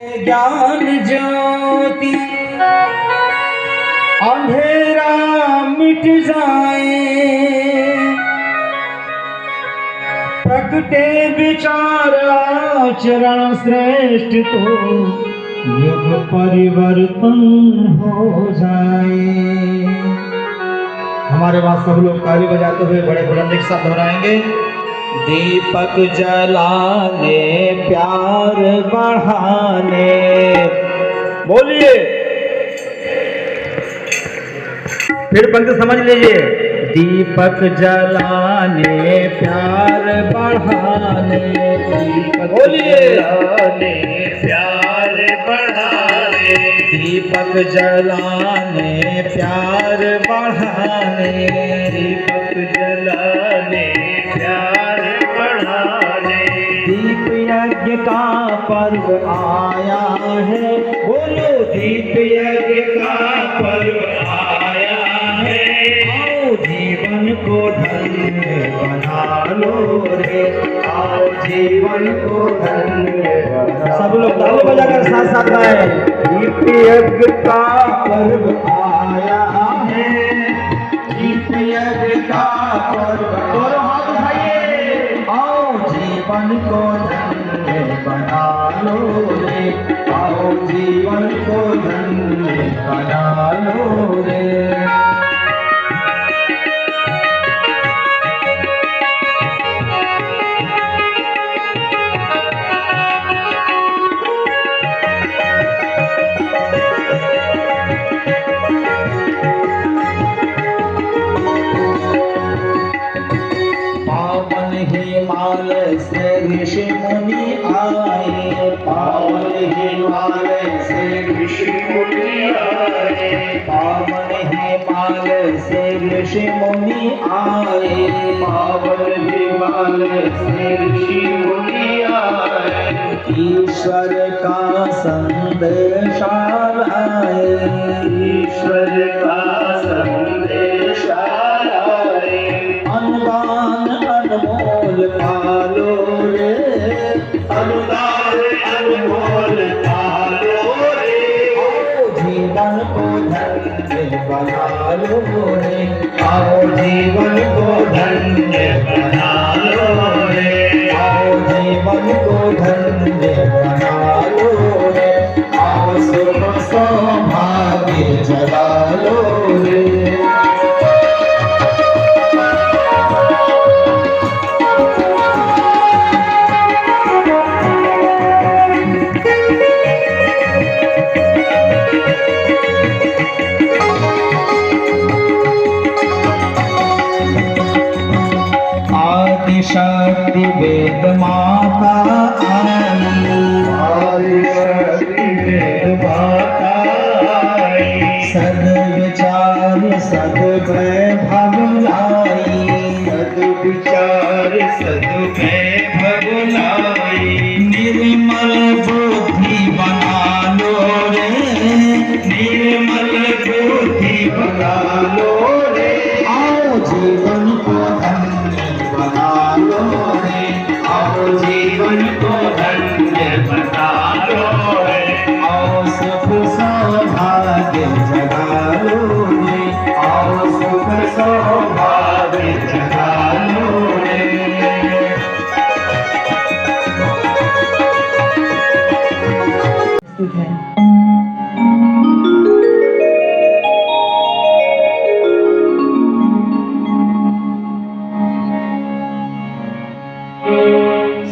ज्ञान ज्योति अंधेरा मिट जाए, प्रकटे विचार आचरण श्रेष्ठ तो युग परिवर्तन हो जाए। हमारे पास सब लोग ताली बजाते हुए बड़े बुलंदी के साथ दोहराएंगे। दीपक जलाने प्यार बढ़ाने, बोलिए फिर पंक्ति समझ लीजिए। दीपक जलाने प्यार बढ़ाने, बोलिए प्यार बढ़ाने, दीपक जलाने प्यार बढ़ाने, दीपक जलाने प्यार बढ़ाने। दीप यज्ञ का पर्व आया है, बोलो दीप यज्ञ का पर्व आया है। आओ जीवन को धन्य बना लो रे, आओ जीवन को धन्य बना। सब लोग ताली बजाकर साथ साथ गाएं। दीप यज्ञ का पर्व आया है, दीप यज्ञ का पर्व, दोनों हाथ उठाइए। आओ जीवन को धन्य बना लो रे, आओ जीवन को धन्य बना लो रे। पावन हिमालय से ऋषि मुनि आए, पावन हिमालय से ऋषि मुनि आए, पावन हिमालय से ऋषि मुनि आए, पावन हिमालय से ऋषि मुनि आए। ईश्वर का संदेश आए, ईश्वर का संदेश आए। अनुदान अनमोल पालो रे, अनुदान अनमोल पालो रे। आओ जीवन को धन्य बना लो रे, आओ जीवन को धन्य बना लो रे, आओ जीवन को धन्य बना लो रे, आओ सुख सौभाग्य जगा लो रे। आदिशक्ति वेद माता आई, आदिशक्ति वेद माता आई। सद्विचार सद्वैभव लाई, सद्विचार सद्वैभव लाई। निर्मल बुद्धि बना लो रे, निर्मल बुद्धि बना लो रे। आओ जीवन को धन्य बना लो रे, आओ जीवन को धन्य बना लो रे। आओ सुख सौभाग्य जगा लो रे, आओ सुख सौभाग्य जगा लो रे।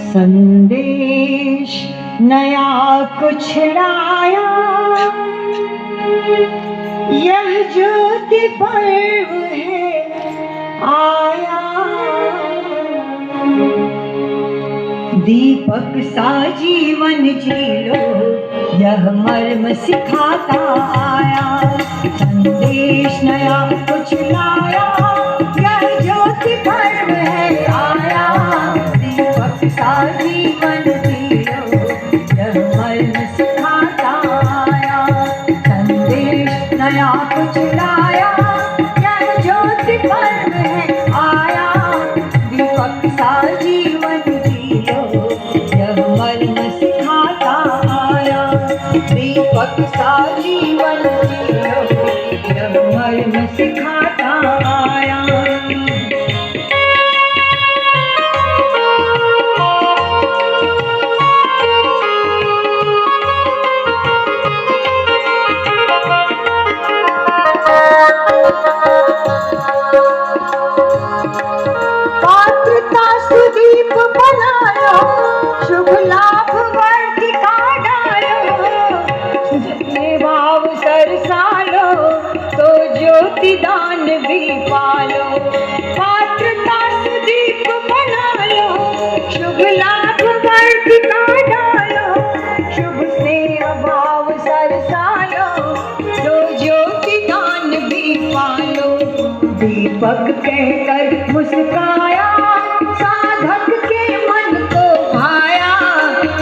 संदेश नया कुछ लाया, यह ज्योति पर्व है आया। दीपक सा जीवन जी लो, यह मर्म सिखाता आया। संदेश नया कुछ लाया, यह ज्योति पर्व है आया। दीपक सा जीवन जी लो, यह मर्म सिखाता आया। संदेश नया कुछ लाया, यह ज्योति पर्व है आया। दीपक सा जीवन जी लो, यह मर्म सिखाता आया। दीपक सा जीवन जियो यह मर्म सिखाता आया। पात्रता सुदीप बनायो शुभ लाभ वर्तिका डालो ये भाव सरसालो तो ज्योति दान भी पालो। पात्रता सुदीप बनालो शुभ लाभ वर्तिका डालो शुभ से भाव सरसालो तो ज्योति दान भी पालो। दीपक कहकर मुस्काया साधक के मन को भाया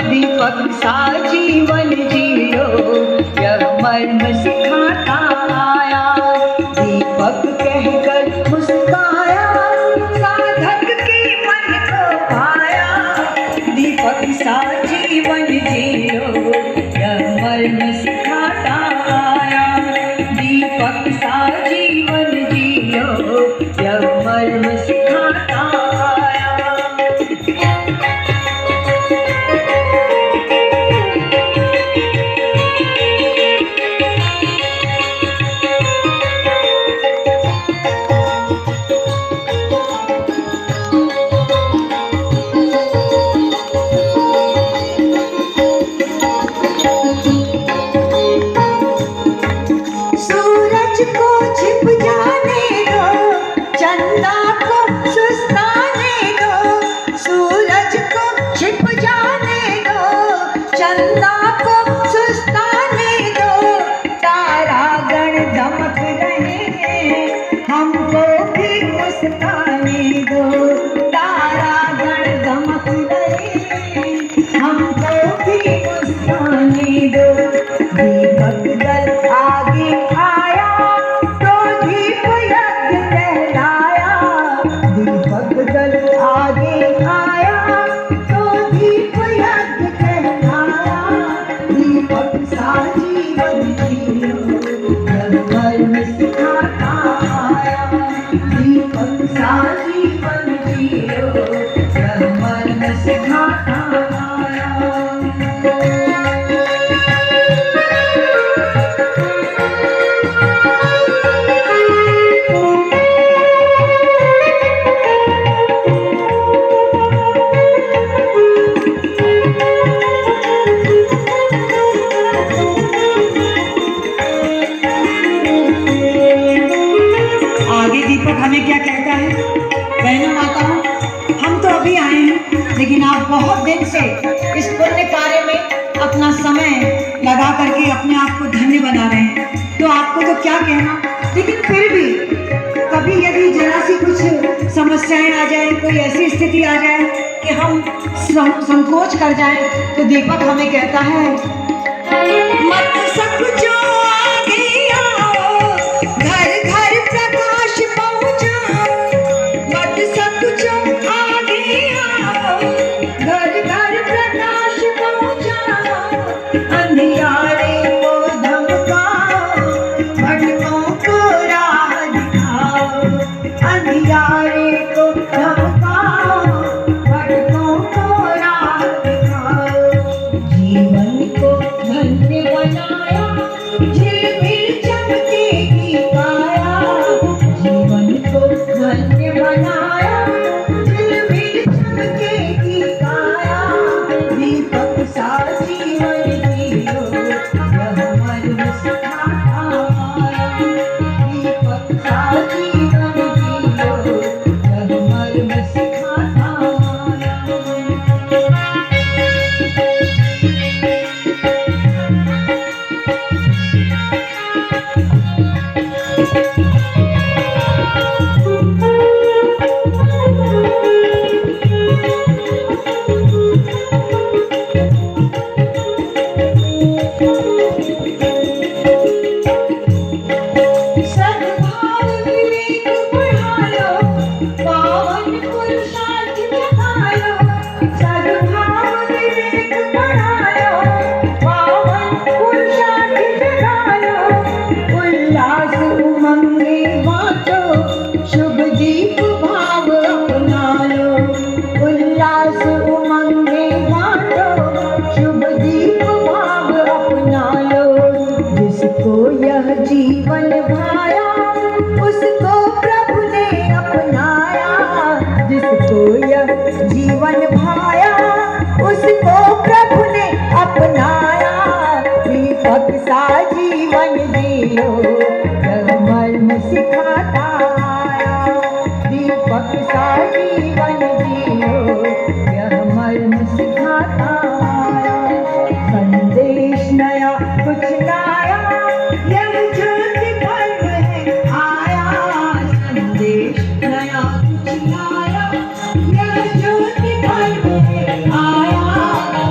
दीपक सा जीवन जियो यह मर्म सिखाता आया। दीपक कहकर मुस्काया साधक के मन को भाया दीपक सा जीवन जियो यह मर्म सिखाता आया। दीपक सा जीवन जियो यह मर्म सिखाता आया। सूरज को छिप जाने दो चंदा को सुस्ताने दो सूरज को छिप जाने दो चंदा को सुस्ताने दो तारा गण दमक रहे हैं हमको भी मुस्काने दो। तारा गण दमक रहे हैं हमको भी मुस्काने दो। दीपक दल आगे आया तो दीप यज्ञ कहलाया। दीपक दल आगे आया तो दीप यज्ञ कहलाया। दीपक सा जीवन जियो यह मर्म सिखाता आया। दीपक सा जीवन जियो यह मर्म सिखाता आया। आगे दीपक हमें क्या कहता है? बहनों माताओं, हम तो अभी आए हैं लेकिन आप बहुत दिन से इस पुण्य कार्य में अपना समय लगा करके अपने आप को धन्य बना रहे हैं तो आपको तो क्या कहना। लेकिन फिर भी कभी यदि जरा सी कुछ समस्याएं आ जाए कोई ऐसी स्थिति आ जाए कि हम संकोच कर जाएं तो दीपक हमें कहता है मत समझो आगे आओ घर घर प्रकाश पहुंचाओ। मत समझो आगे आओ घर घर प्रकाश पहुंचाओ। अंधियारे को धमकाओ भटकों को राह दिखाओ। अंधियारे को धमकाओ भटकों को राह दिखाओ। जीवन को धन्य बनाया झिलमिल चमकेगी काया। जीवन को धन्य बनाया झिलमिल चमकेगी काया। दीपक सा जीवन जियो यह मर्म सिखाता आया। दीपक सा जीवन जियो यह मर्म सिखाता आया। सा जीवन जियो यह मर्म सिखाता आया। दीपक सा जीवन जियो यह मर्म सिखाता आया। संदेश नया कुछ लाया यह ज्योति भर में आया। संदेश नया कुछ लाया यह ज्योति भर में आया।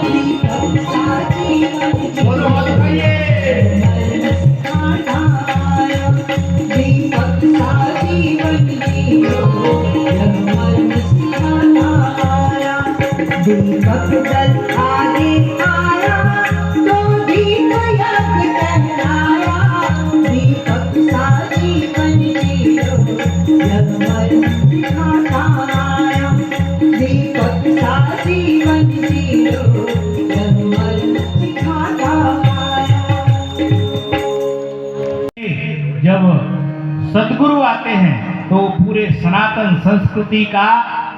दीपक सा जीवन जियो मर्म सिखाता आया। दीपक सा जीवन जियो यह मर्म सिखाता आया। दीपक जल आगे आया तो दीप यज्ञ कहलाया। दीपक सा जीवन जियो यह मर्म सिखाता आया। दीपक सा जीवन जियो यह मर्म सिखाता आया। जब सदगुरु आते हैं तो पूरे सनातन संस्कृति का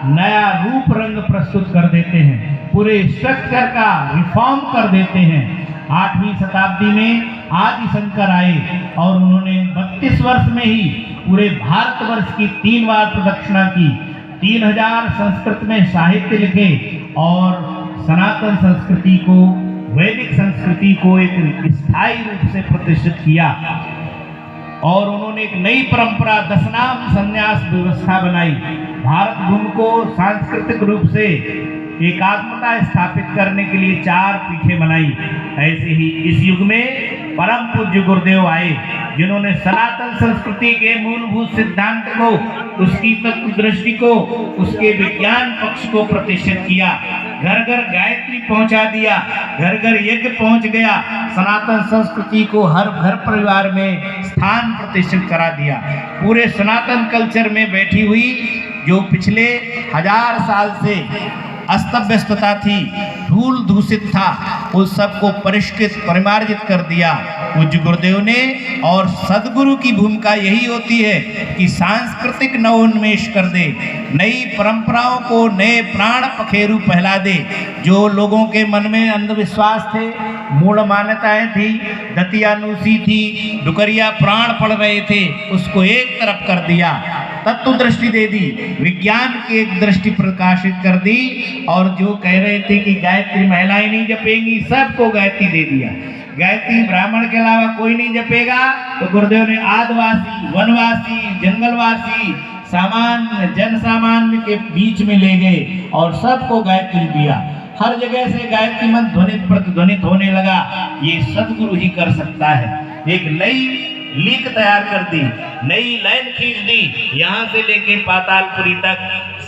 नया रूप रंग प्रस्तुत कर देते हैं, पूरे स्ट्रक्चर का रिफॉर्म कर देते हैं। 8वीं शताब्दी में आदि शंकर आए और उन्होंने 32 वर्ष में ही पूरे भारतवर्ष की 3 बार प्रदक्षिणा की, 3000 संस्कृत में साहित्य लिखे और सनातन संस्कृति को, वैदिक संस्कृति को एक स्थायी रूप से प्रतिष्ठित किया। और उन्होंने एक नई परंपरा दशनाम संन्यास व्यवस्था बनाई। भारत भूमि को सांस्कृतिक रूप से एकात्मता स्थापित करने के लिए 4 पीठें बनाई। ऐसे ही इस युग में परम पूज्य गुरुदेव आए, जिन्होंने सनातन संस्कृति के मूलभूत सिद्धांत को, उसकी तत्व दृष्टि को, उसके विज्ञान पक्ष को प्रतिष्ठित किया। घर घर गायत्री पहुंचा दिया, घर घर यज्ञ पहुंच गया। सनातन संस्कृति को हर घर परिवार में स्थान प्रतिष्ठित करा दिया। पूरे सनातन कल्चर में बैठी हुई जो पिछले 1000 साल से अस्त व्यस्तता थी, धूल दूषित था, उस सबको परिष्कृत परिमार्जित कर दिया पूज्य गुरुदेव ने। और सदगुरु की भूमिका यही होती है कि सांस्कृतिक नवोन्मेष कर दे, नई परंपराओं को नए प्राण पखेरु फैला दे। जो लोगों के मन में अंधविश्वास थे, मूढ़ मान्यताएं थी, दतियानुसी थी, डुकरिया प्राण पड़ रहे थे, उसको एक तरफ कर दिया, तत्व दृष्टि दे दी, विज्ञान की एक दृष्टि प्रकाशित कर दी। और जो कह रहे थे कि गायत्री महिलाएं नहीं जपेंगी, सबको गायत्री दे दिया। गायत्री ब्राह्मण के अलावा कोई नहीं जपेगा, तो गुरुदेव ने आदिवासी, वनवासी, जंगलवासी, सामान्य जन सामान्य के बीच में ले गए और सबको गायत्री दिया। हर जगह से गायत्री मंत्र ध्वनित प्रतिध्वनित होने लगा। ये सदगुरु ही कर सकता है। एक नई लीक तैयार कर दी, नई लाइन खींच दी, यहाँ से लेके पातालपुरी तक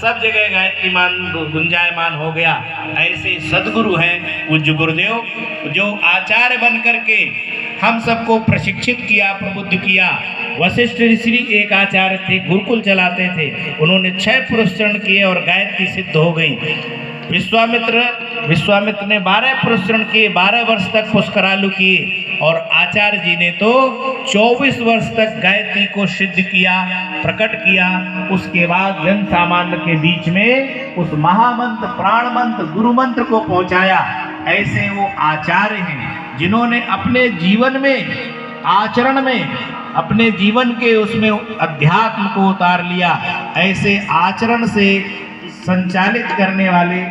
सब जगह गायत्री मान गुंजायमान हो गया। ऐसे सदगुरु हैं पूज्य गुरुदेव, जो आचार्य बन करके हम सबको प्रशिक्षित किया, प्रबुद्ध किया। वशिष्ठ ऋषि एक आचार्य थे, गुरुकुल चलाते थे, उन्होंने 6 पुरस्चरण किए और गायत्री सिद्ध हो गई। विश्वामित्र ने 12 पुरस्चरण किए, 12 वर्ष तक पुष्करालु किए, और आचार्य जी ने तो 24 वर्ष तक गायत्री को सिद्ध किया, प्रकट किया। उसके बाद जन सामान्य के बीच में उस महामंत्र, प्राण मंत्र, गुरु मंत्र को पहुंचाया। ऐसे वो आचार्य हैं जिन्होंने अपने जीवन में, आचरण में, अपने जीवन के उसमें अध्यात्म को उतार लिया। ऐसे आचरण से संचालित करने वाले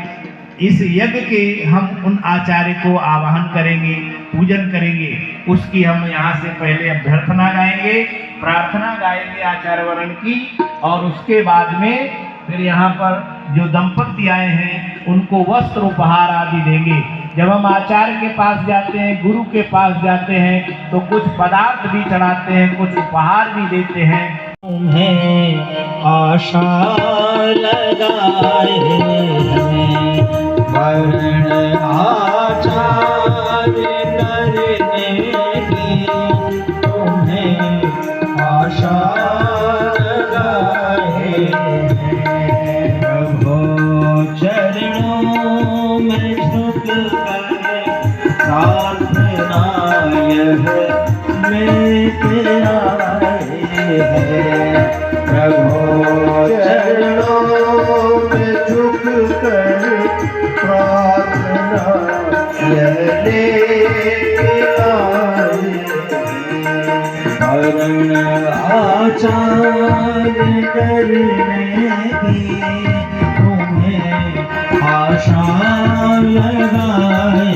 इस यज्ञ के हम उन आचार्य को आवाहन करेंगे, पूजन करेंगे। उसकी हम यहाँ से पहले अभ्यर्थना गाएंगे, प्रार्थना गाएंगे आचार्य वर्ण की, और उसके बाद में फिर यहाँ पर जो दंपति आए हैं उनको वस्त्र उपहार आदि देंगे। जब हम आचार्य के पास जाते हैं, गुरु के पास जाते हैं, तो कुछ पदार्थ भी चढ़ाते हैं, कुछ उपहार भी देते हैं। तुम्हें आशा लगाए हैं वर्ण आचार्य करने की, तुम्हें आशा लगाए हैं। प्रभु चरणों में झुक कर प्रार्थना यह लेके आए हैं। प्रभु चरणों में झुक कर प्रार्थना यह लेके आए आचार करने की तुम्हें आशा लगाए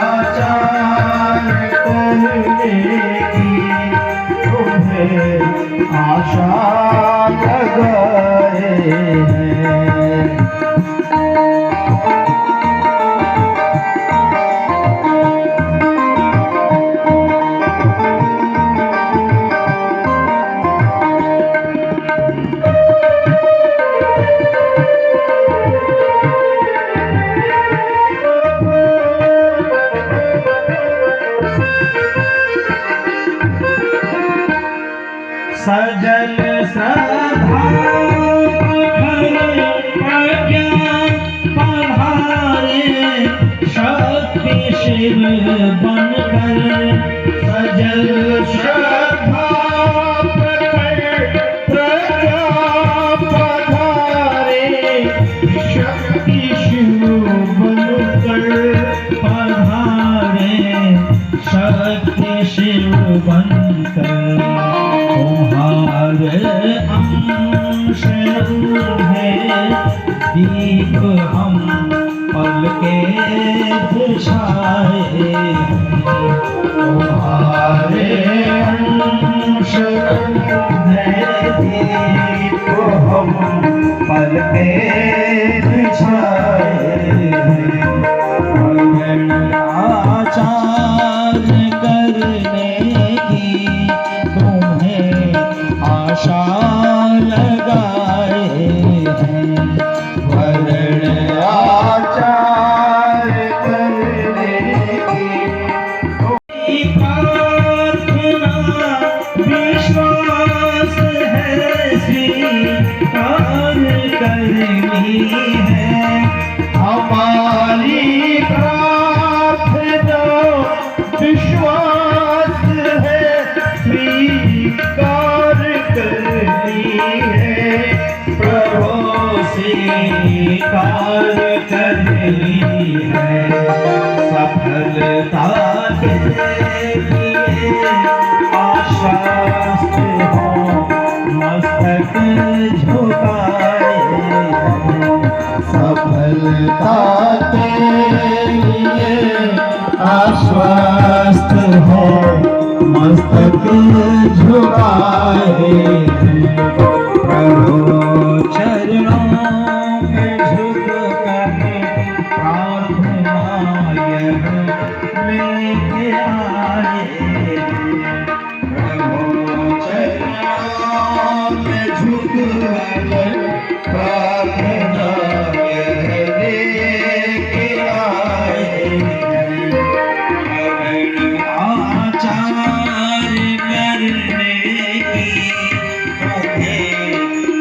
आचार करने की तुम्हें आशा लगाए हैं। सजल श्रद्धा प्रज्ञा पधारे शक्ति शिव बनकर सजल श्रद्धा प्रज्ञा पधारे शक्ति शिव बनकर पधारे शक्ति शिव बनकर तुम्हारे अंश है दीप हम पल के बुझाए तुम्हारे अंश है दीप हम पल के बुझाए आचार करने की तुम्हें आशा लगाए हैं। वरण आचार करने की प्रार्थना विश्वास है स्वीकार करनी है हमारी प्रार्थना विश्वास है स्वीकार करनी है प्रभु स्वीकार करनी है सफलता के लिए आश्वस्त हो मस्तक झुकाए सफलता के लिए आश्वस्त हो मस्तक झुकाए प्रभु चरणों में झुक कर प्रार्थना यह लेके आए प्रभु चरणों में झुक कर प्रार्थना यह लेके आए आचार करने की तुम्हें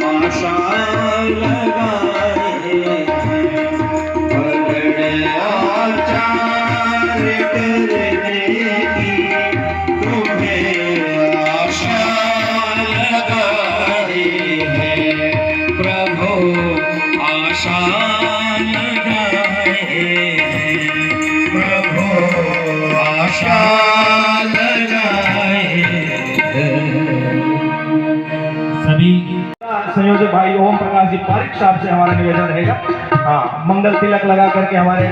आशा लगाए आचार करने की तुम्हें आशा लगाए हैं प्रभु आशा लगाए हैं प्रभु आशा सभी संयोजक भाई ओम प्रकाश जी पारिक साहब से हमारा निवेदन रहेगा हाँ मंगल तिलक लगा करके हमारे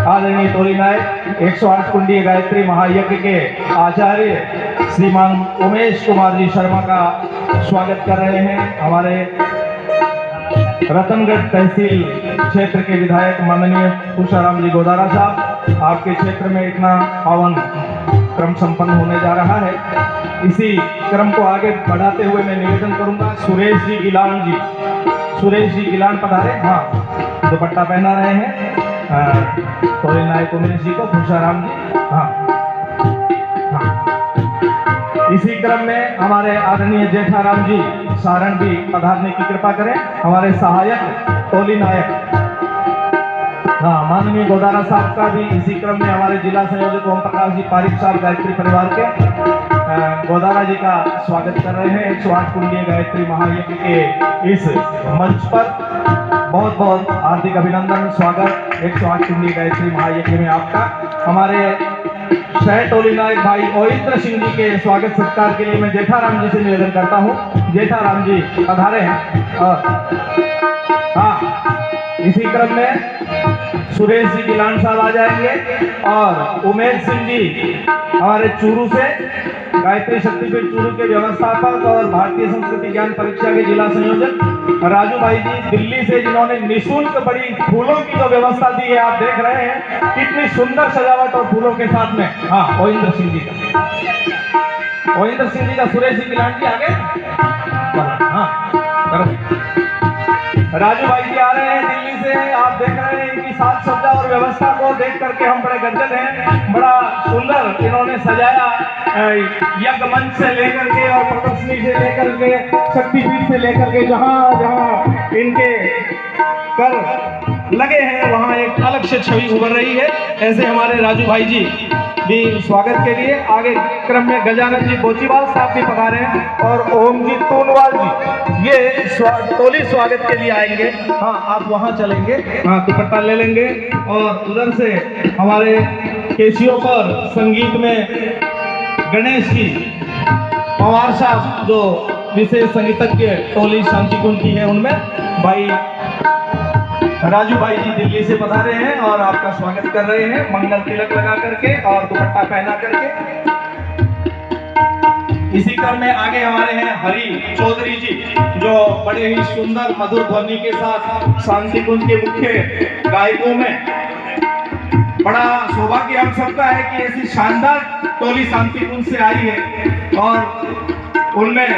आदरणीय तोरी नायक 108 कुंडीय गायत्री महायज्ञ के आचार्य श्रीमान उमेश कुमार जी शर्मा का स्वागत कर रहे हैं हमारे रतनगढ़ तहसील क्षेत्र के विधायक माननीय तुषाराम जी गोदारा साहब आपके क्षेत्र में इतना पावन क्रम संपन्न होने जा रहा है इसी क्रम को आगे बढ़ाते हुए मैं निवेदन करूंगा सुरेश जी गिलान पधारे हाँ दुपट्टा पहना रहे हैं तोरे नायक उमेश जी को तुषाराम जी हाँ इसी क्रम में हमारे आदरणीय जेठाराम जी सारण भी पधारने की कृपा करें हमारे सहायक टोली नायक हाँ माननीय गोदारा साहब का भी इसी क्रम में हमारे जिला संयोजक ओम प्रकाश जी पारिक साहब गायत्री परिवार के गोदारा जी का स्वागत कर रहे हैं 108 कुंडीय गायत्री महायज्ञ के इस मंच पर बहुत बहुत हार्दिक अभिनंदन स्वागत 108 कुंडीय गायत्री महायज्ञ में आपका हमारे शहर टोली नायक भाई ओहिंद्र सिंह जी के स्वागत सत्कार के लिए मैं जेठाराम जी से निवेदन करता हूँ। जेठाराम जी पधारे हैं। और हाँ, इसी क्रम में सुरेश जी गिलान साहब आ जाएंगे और उमेश सिंह जी हमारे चूरू से, गायत्री शक्तिपीठ चूरू के व्यवस्थापक और भारतीय संस्कृति ज्ञान परीक्षा के जिला संयोजक, राजू भाई जी दिल्ली से, जिन्होंने निःशुल्क बड़ी फूलों की जो व्यवस्था दी है, आप देख रहे हैं कितनी सुंदर सजावट और फूलों के साथ में। हाँ, ओहिंद्र सिंह जी का, ओहिंद्र सिंह जी का सुरेश जी गिलान जी आगे। हाँ, राजू भाई जी आ रहे हैं दिल्ली से, आप देख रहे हैं इनकी साज सज्जा और व्यवस्था को देख करके हम बड़े गदगद हैं। बड़ा सुंदर इन्होंने सजाया, यज्ञ मंच से लेकर के और प्रदर्शनी से लेकर के शक्तिपीठ से लेकर के जहाँ जहाँ इनके कर लगे हैं वहाँ एक अलग से छवि उभर रही है। ऐसे हमारे राजू भाई जी भी स्वागत के लिए आगे क्रम में गजानन जी बोचीवाल साहब भी पधारे हैं और ओम जी तोनवाल जी ये टोली स्वागत के लिए आएंगे। हाँ, आप वहाँ चलेंगे, हाँ दुपट्टा ले लेंगे। और उधर से हमारे केसियों पर संगीत में गणेश जी पवार साहब जो विशेष संगीतज्ञ टोली शांति कुंज की है, उनमें भाई राजू भाई जी दिल्ली से पधारे हैं और आपका स्वागत कर रहे हैं मंगल तिलक लगा करके और दुपट्टा पहना करके। इसी क्रम में आगे हमारे हैं हरि चौधरी जी, जो बड़े ही सुंदर मधुर ध्वनि के साथ शांति कुंज के मुख्य गायकों में। बड़ा सौभाग्य हम सबका है कि ऐसी शानदार टोली शांति कुंज से आई है और उनमें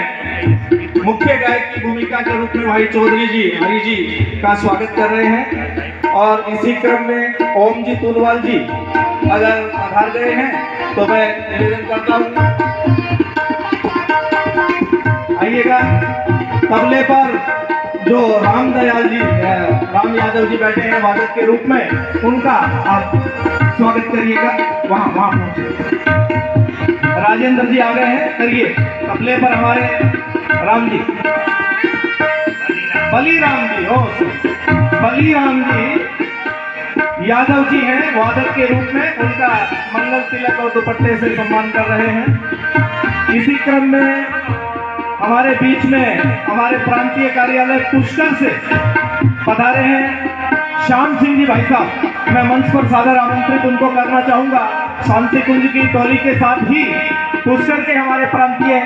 मुख्य गायक की भूमिका के रूप में भाई चौधरी जी हरि जी का स्वागत कर रहे हैं। और इसी क्रम में ओम जी तोनवाल जी अगर पधार गए हैं तो मैं निवेदन करता हूँ, आइएगा। तबले पर जो राम दयाल जी, राम यादव जी बैठे हैं वादक के रूप में, उनका आप स्वागत करिएगा। वहाँ पहुंचे। राजेंद्र जी आ गए हैं, करिए। तबले पर हमारे राम जी, बलीराम जी, बलीराम जी यादव जी हैं वादक के रूप में, उनका मंगल तिलक और दुपट्टे से सम्मान कर रहे हैं। इसी क्रम में हमारे बीच में हमारे प्रांतीय कार्यालय पुष्कर से पधारे हैं श्याम सिंह जी भाई साहब। मैं मंच पर सादर आमंत्रित उनको करना चाहूंगा। शांति कुंज की टोली के साथ ही पुष्कर के हमारे प्रांतीय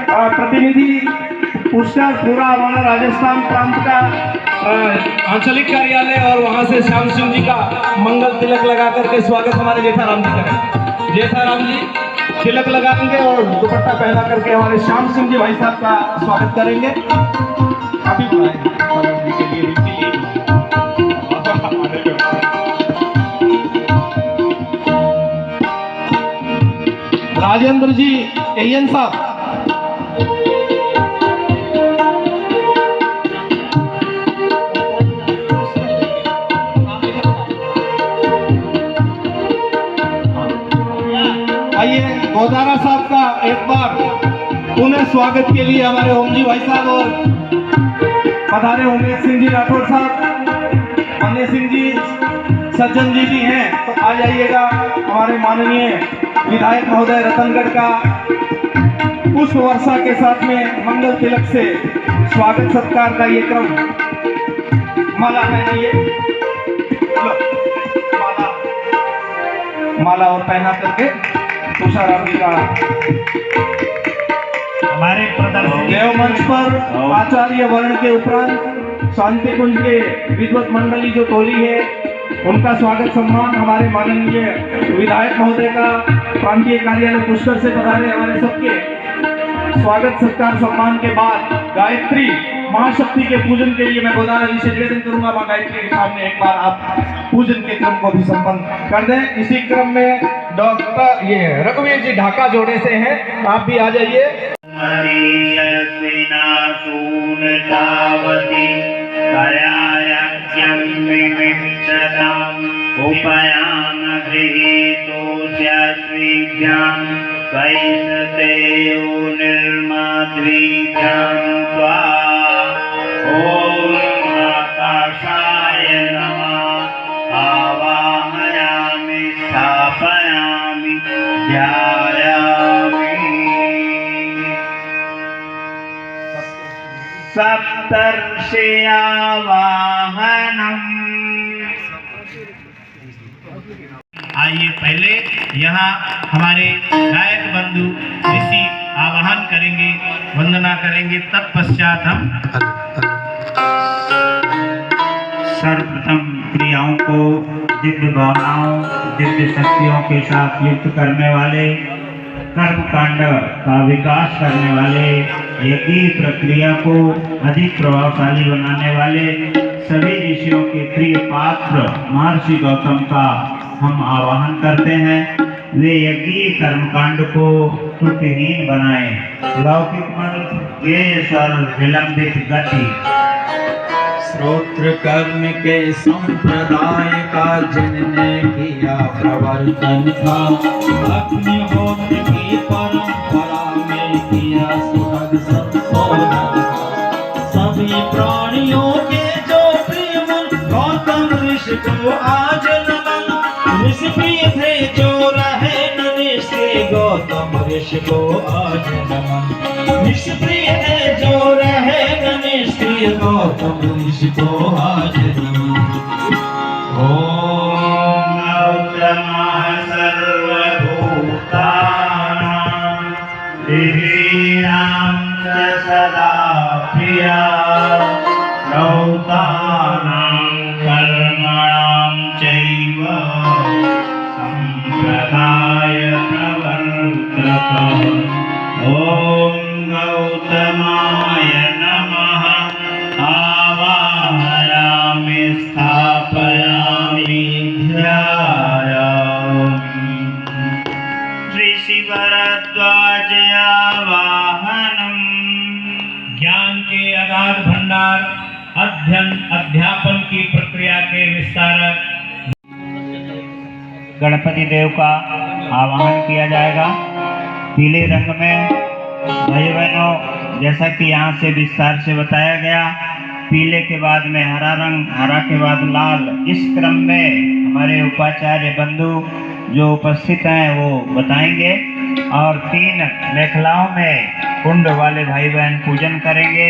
प्रतिनिधि, पुष्कर पूरा हमारा राजस्थान प्रांत का आंचलिक कार्यालय, और वहां से श्याम सिंह जी का मंगल तिलक लगा करके स्वागत हमारे जेठाराम जी करें। जेठाराम जी तिलक लगाएंगे और दुपट्टा पहना करके हमारे श्याम सिंह जी भाई साहब का स्वागत करेंगे। अभी राजेंद्र जी एयन साहब, आइए गोदारा साहब का एक बार पुनः स्वागत के लिए हमारे ओम जी भाई साहब और पधारे उमेश सिंह जी राठौर साहब, अन्य सिंह जी सज्जन जी भी हैं, तो आ जाइएगा। हमारे माननीय विधायक महोदय रतनगढ़ का पुष्प वर्षा के साथ में मंगल तिलक से स्वागत सत्कार का ये क्रम। माला पहनिए, माला और पहना करके तुषाराम जी का हमारे प्रदर्शन देव मंच पर आचार्य वर्ण के उपरांत शांति कुंज के विद्वत मंडली जो टोली है, उनका स्वागत सम्मान हमारे माननीय विधायक महोदय का प्रांतीय कार्यालय पुष्कर से पधारे हमारे सबके स्वागत सत्कार सम्मान के बाद गायत्री महाशक्ति के पूजन के लिए मैं गोदारा जी से निवेदन करूंगा। मां गायत्री के सामने एक बार आप पूजन के क्रम को भी संपन्न कर दें। इसी क्रम में डॉक्टर रघुवीर जी ढाका जोड़े से हैं, आप भी आ जाइए। उपयाम गृहीतोऽस्यास्विभ्यां कैसतेयो निर्माद्विभ्यां त्वा ॐ आकाशाय नमः आवाहयामि स्थापयामि ध्यायामि। सप्तर्षियावाहनम्। आइए पहले यहाँ हमारे गायक बंधु ऋषि आवाहन करेंगे, वंदना करेंगे, तत्पश्चात हम सर्वप्रथम क्रियाओं को दिव्य भावनाओं, दिव्य शक्तियों के साथ युक्त करने वाले, कर्मकांड का विकास करने वाले, यज्ञ प्रक्रिया को अधिक प्रभावशाली बनाने वाले सभी ऋषियों के प्रिय पात्र महर्षि गौतम का हम आवाहन करते हैं। वे यज्ञ कर्मकांड को त्रुटिहीन बनाए, लौकिक मंत्र ये स्वर विलंबित गति, श्रोत्र कर्म के संप्रदाय का जिनने किया प्रवर्तन था, अग्निहोत्र की परंपरा में किया सुखद संशोधन था। सभी प्राणियों के जो प्रिय मन गौतम ऋषि को आज नमन। ऋषि प्रिय थे जो रहे न निष्क्रिय, गौतम ऋषि को आज नमन। ऋषि प्रिय है जो रहे न निष्क्रिय, गौतम ऋषि को आज नमन। ओम गौतमाय सर्वभूतानां ऋषीणां च सदा प्रिया, गौतानां कर्मणां चैव संप्रदाय प्रवर्तक। ओम गौतमाय नमः। आवाहयामि स्थापयामि ध्यायामि। ऋषि भरद्वाज आवाहनम्। ज्ञान के अगाध भंडार, अध्ययन अध्यापन की प्रक्रिया के विस्तारक गणपति देव का आवाहन किया जाएगा। पीले रंग में भाई बहनों, जैसा कि यहाँ से विस्तार से बताया गया, पीले के बाद में हरा रंग, हरा के बाद लाल, इस क्रम में हमारे उपाचार्य बंधु जो उपस्थित हैं वो बताएंगे। और 3 मेखलाओं में कुंड वाले भाई बहन पूजन करेंगे।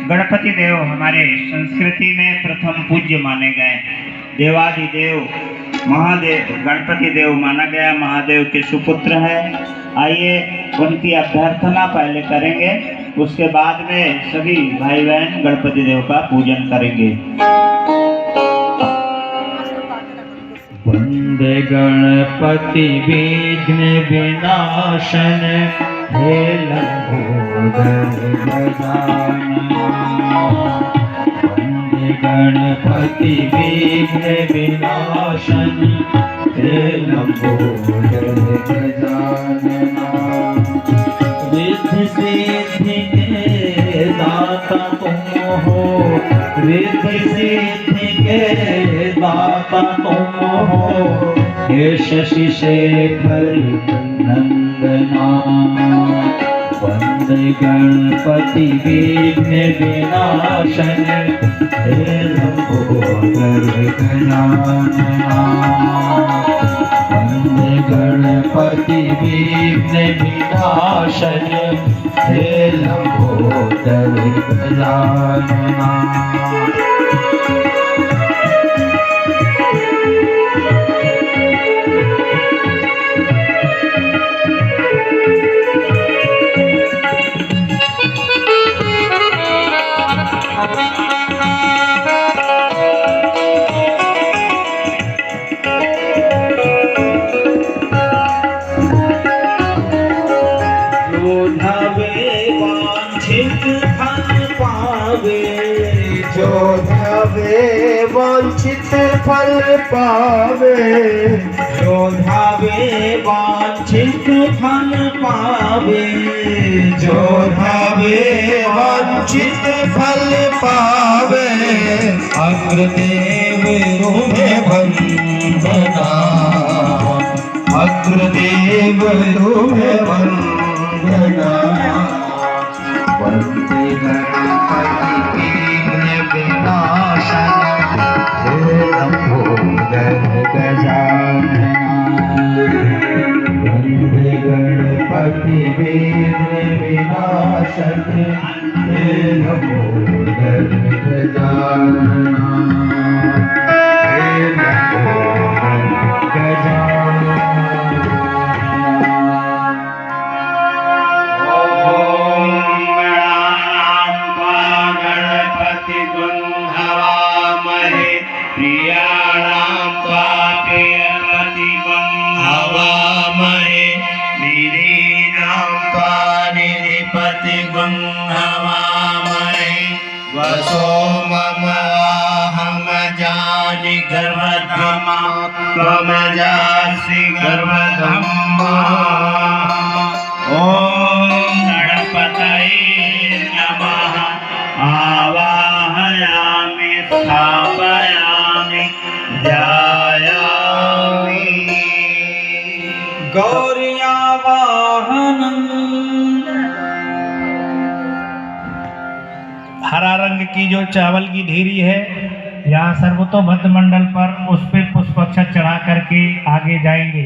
गणपति देव हमारे संस्कृति में प्रथम पूज्य माने गए। देवादिदेव महादेव गणपति देव माना गया, महादेव के सुपुत्र हैं। आइए उनकी अभ्यर्थना पहले करेंगे, उसके बाद में सभी भाई बहन गणपति देव का पूजन करेंगे। वंदे गणपति विघ्न विनाशन, हे लंबोदर गजानन। वंदे गणपति विघ्न विनाशन, हे लंबोदर गजानन। रिद्धि सिद्धि के दाता तुम हो, रिद्धि सिद्धि के दाता तुम हो, हे शशि शेखर नंदना। वंदे गणपति विघ्न विनाशन, हे लंबोदर गजानना। वंदे गणपति विघ्न विनाशन, हे लंबोदर गजानना। जो धावे वांछित फल पावे, जो धावे वांछित फल पावे, जो धावे वांछित फल पावे। अग्रदेव तुम्हें वंदना, अग्रदेव तुम्हें वंदना। वंदे गणपति विघ्न विनाशन, हे लंबोदर गजानना। हवामहे वीरीणां त्वा निधिपतिगुं हवामहे वसो मम अहमजानि गर्वधमा त्वमजासि गर्वधम्मा ॐ गणपतये नमः आवाहयामि स्थापयामि ध्यायामि गौरिया वाहनम। हरा रंग की जो चावल की ढेरी है, यहाँ सर्वतोभद्र मंडल पर उस पे पुष्प अक्षत चढ़ा करके आगे जाएंगे।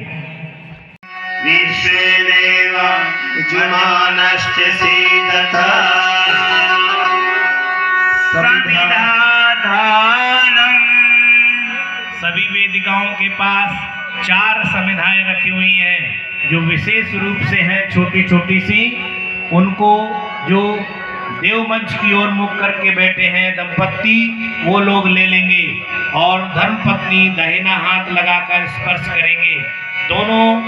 विश्वेदेव यजमानश्च सीदतः समिधाधानम्। सभी वेदिकाओं के पास 4 समिधाएं रखी हुई हैं जो विशेष रूप से हैं छोटी छोटी सी। उनको जो देव मंच की ओर मुख करके बैठे हैं दंपत्ति, वो लोग ले लेंगे और धर्मपत्नी दाहिना हाथ लगाकर स्पर्श करेंगे। दोनों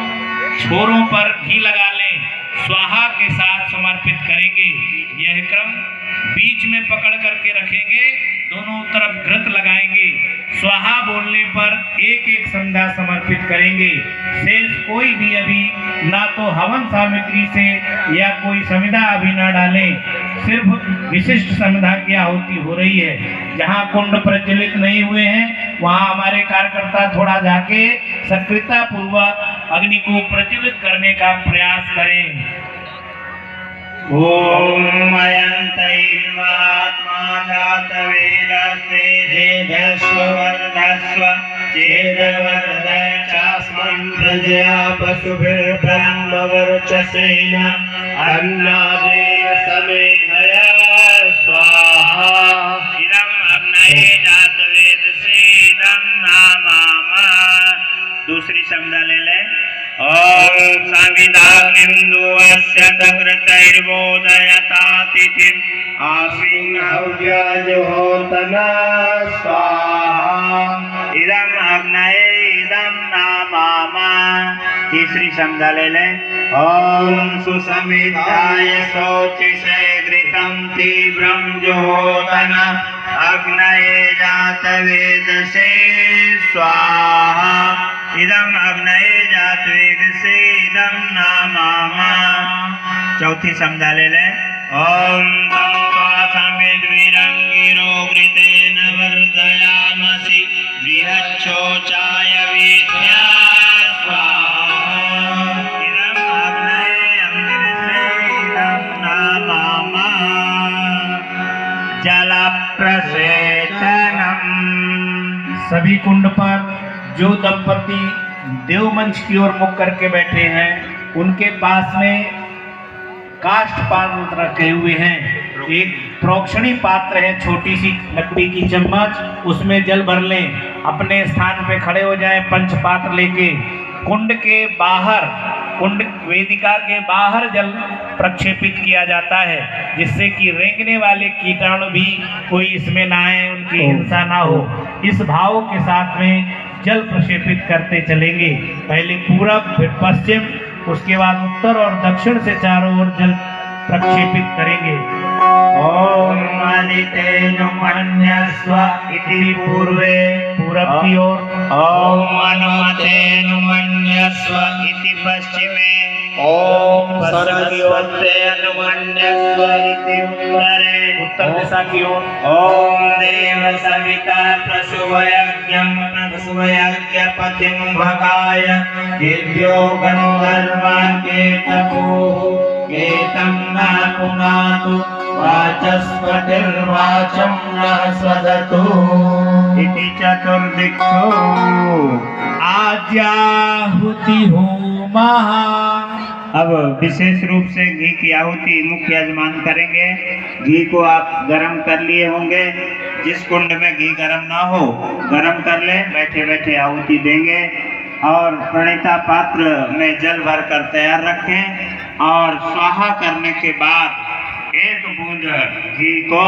छोरों पर घी लगा लें, स्वाहा के साथ समर्पित करेंगे। यह क्रम बीच में पकड़ करके रखेंगे, दोनों तरफ घृत लगाएंगे। स्वाहा बोलने पर एक एक संध्या समर्पित करेंगे। शेष कोई भी अभी ना तो हवन सामग्री से या कोई समिधा अभी ना डालें, सिर्फ विशिष्ट समिधा की आहुति हो रही है। जहाँ कुंड प्रज्वलित नहीं हुए हैं वहाँ हमारे कार्यकर्ता थोड़ा जाके सक्रियता पूर्वक अग्नि को प्रज्वलित करने का प्रयास करें। ॐ अयन्तैर्वात्मा जातवेदस्ते धेधस्व वर्धस्व चेदवर्धय चास्मन् प्रजया पशुभिर्ब्रह्मवर्चसेन अन्नादेव समेधय स्वाहा। इदम् अग्नये जातवेदसे इदं नामामा। दूसरी संज्ञा ले लें। ॐ संविदाग्निन्दुवस्य तकृतैर्बोधयतातिथिम् आस्मिन् हव्यजुहोतना स्वाहा। इदम् अग्नये इदं नामामा। तीसरी संज्ञा ले लें। ॐ सुसमिताय शोचिषे घृतं तीव्रं जुहोतना अग्नये जातवेदसे स्वाहा। इदम् अग्नये जातवेदसे इदं नामामा। चौथी संज्ञा ले लें। ॐ तं त्वासमिद्विरङ्गिरो घृतेन वर्धयामसि बृहच्छोचाय वीथ्या स्वाहा। इदम् अग्नये अमृतसे इदं नामामा। जलप्रसेचनम्। सभी कुंड पर जो दंपति देव मंच की ओर मुख करके बैठे हैं उनके पास में काष्ठ पात्र रखे हुए हैं। एक प्रोक्षणी पात्र है, छोटी सी लकड़ी की चम्मच, उसमें जल भर लें। अपने स्थान पे खड़े हो जाएं पंच पात्र लेके। कुंड के बाहर, कुंड वेदिका के बाहर जल प्रक्षेपित किया जाता है जिससे कि रेंगने वाले कीटाणु भी कोई इसमें ना आए, उनकी हिंसा ना हो। इस भाव के साथ में जल प्रक्षेपित करते चलेंगे। पहले पूरब, फिर पश्चिम, उसके बाद उत्तर और दक्षिण से चारों ओर जल प्रक्षेपित करेंगे। ॐ अनितेनुमन्यस्व इति पूर्वे पूरब की ओर, ॐ अनुमतेनुमन्यस्व इति पश्चिमे, ओम सरस्वते अनुमन्यस्व इति उत्तरे, उत्तर दिशा की ओर, ॐ देव सविता प्रसुवयज्ञं प्रसुवयज्ञपतिं भगाय दिव्यो गन्धर्वाकेतपुः केतं न पुनातु वाचस्पतिर्वाचं न स्वदतु इति चतुर्दिक्षु आज्याहुति होमः। अब विशेष रूप से घी की आहुति मुख्य यजमान करेंगे। घी को आप गरम कर लिए होंगे। जिस कुंड में घी गरम ना हो गरम कर ले, बैठे बैठे आहुति देंगे। और प्रणीता पात्र में जल भर कर तैयार रखें और स्वाहा करने के बाद एक बूंद घी को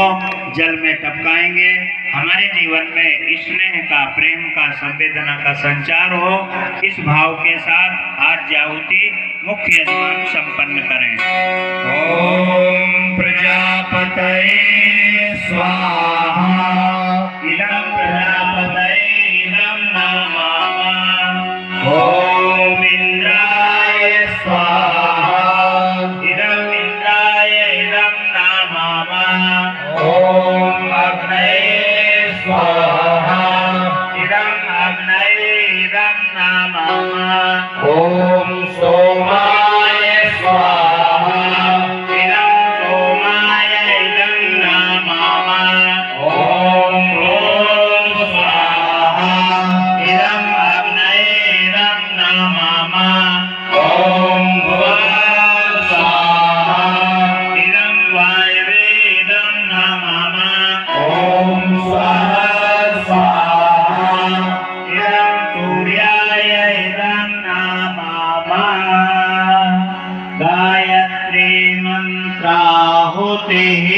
जल में टपकाएंगे। हमारे जीवन में स्नेह का, प्रेम का, संवेदना का संचार हो, इस भाव के साथ राज्याहुति मुख्य यजमान संपन्न करें। ओम प्रजापतये स्वाहा। इदं प्रजापतये इदं नमामः। ओम इंद्राय स्वाहा। इदं इंद्राय इदं नमामः। ओम अग्नये स्वाहा। इदं अग्नये इदं नमामः। ओम सोमाय स्वाहा। इदं सोमाय इदं नमामः। ओम भूः स्वाहा। इदं अग्नये इदं नमामः। ओम भुवः स्वाहा। इदं वायवे इदं नमामः। ओम स्वः स्वाहा। इदं सूर्याय इदं नमामः। गायत्री मंत्राहुतिः।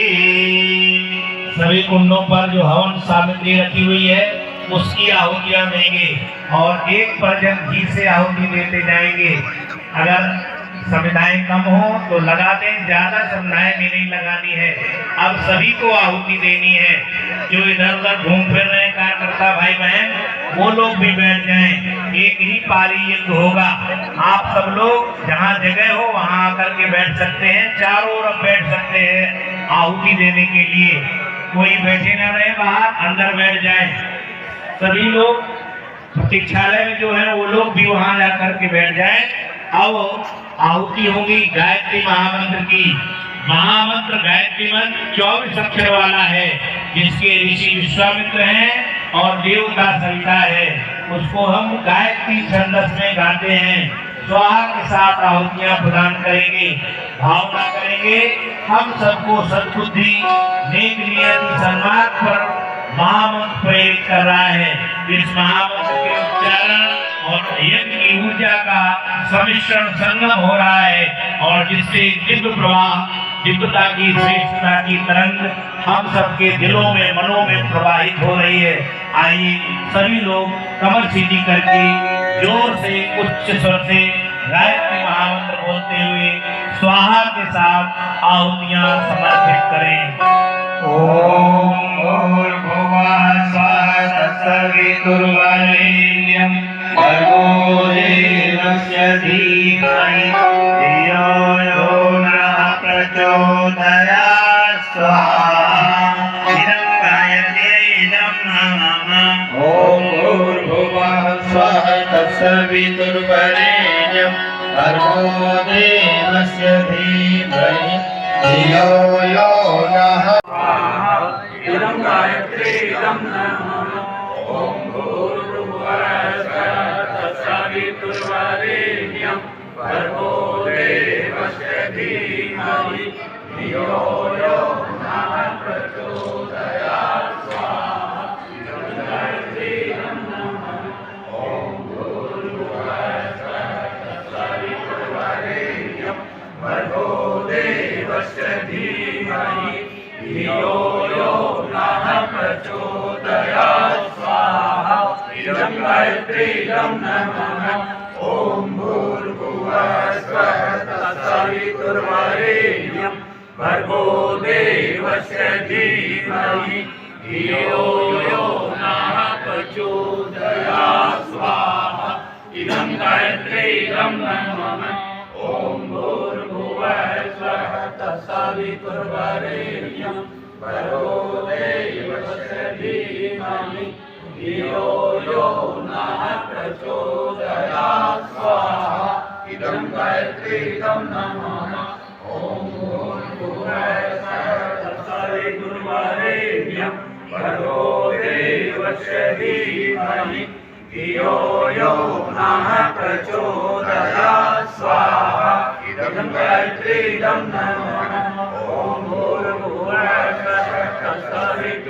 सभी कुंडों पर जो हवन सामग्री रखी हुई है उसकी आहुतियां देंगे और एक पर्जन घी से आहुति देते जाएंगे। अगर समुदाय कम हो तो लगा दें, ज्यादा समुदाय में नहीं लगानी है। अब सभी को आहुति देनी है। जो इधर उधर घूम फिर रहे कार्यकर्ता भाई बहन वो लोग भी बैठ जाएं। एक ही पारी यज्ञ होगा। आप सब लोग जहाँ जगह हो वहाँ आकर के बैठ सकते हैं। चारों ओर बैठ सकते हैं आहुति देने के लिए। कोई बैठे ना रहे बाहर, अंदर बैठ जाए। सभी लोग प्रतीक्षालय में जो है वो लोग भी वहां जाकर के बैठ जाए। अब आहुति होगी गायत्री महामंत्र की। महामंत्र गायत्री मंत्र 24 अक्षर वाला है, जिसके ऋषि विश्वामित्र हैं और देवता सविता है। उसको हम गायत्री छंदस में गाते हैं। स्वाहा के साथ आहुतियां प्रदान करेंगे, भावना करेंगे। हम सबको सद्बुद्धि नेक नियति सन्मार्ग पर महामंत्र प्रेरित कर रहा है। इस महामंत्र के उच्चारण और यज्ञ की ऊर्जा का सम्मिश्रण संगम हो रहा है और जिससे दिव्य प्रवाह, दिव्यता की श्रेष्ठता की तरंग हम सबके दिलों में, मनों में प्रवाहित हो रही है। आइए सभी लोग कमर सीधी करके जोर से उच्च स्वर से गायत्री महामंत्र बोलते हुए स्वाहा के साथ आहुतियां समर्पित करें। ओम भूर्भुवः स्वः तत्सवितुर्वरेण्यं भर्गो देवस्य धीमहि धियो यो नः प्रचोदयात्। स्वाहा। इदं गायत्र्यै इदं नमामः। ओम भूर्भुवः स्वः तत्सवितुर्वरेण्यं भर्गो देवस्य धीमहि धियो यो नः। इदं गायत्री इदं नमामः। ओम भूर्भुवः स्वः तत्सवितुर्वरेण्यं भर्गो देवस्य धीमहि धियो यो नः प्रचोदयात्। स्वाहा। इदं गायत्री इदं नमामः। ओम भूर्भुवः स्वः तत्सवितुर्वरेण्यं भर्गो देवस्य धीमहि धियो यो नः प्रचोदयात्। स्वाहा। इदं गायत्री इदं नमामः। ओम भूर्भुवः स्वः तत्सवितुर्वरेण्यं भर्गो देवस्य धीमहि धियो यो नः प्रचोदयात्। स्वाहा। इदं गायत्री इदं नमामः। ओम भूर्भुवः स्वः तत्सवितुर्वरेण्यं भर्गो देवस्य धीमहि धियो यो नः प्रचोदयात्। स्वाहा। इदं गायत्री इदं नमामः। ओम भूर्भुवः स्वः तत्सवितुर्वरेण्यं भर्गो देवस्य धीमहि धियो यो नः प्रचोदयात्। स्वाहा। इदं गायत्री इदं नमामः। ओम भूर्भुवः स्वः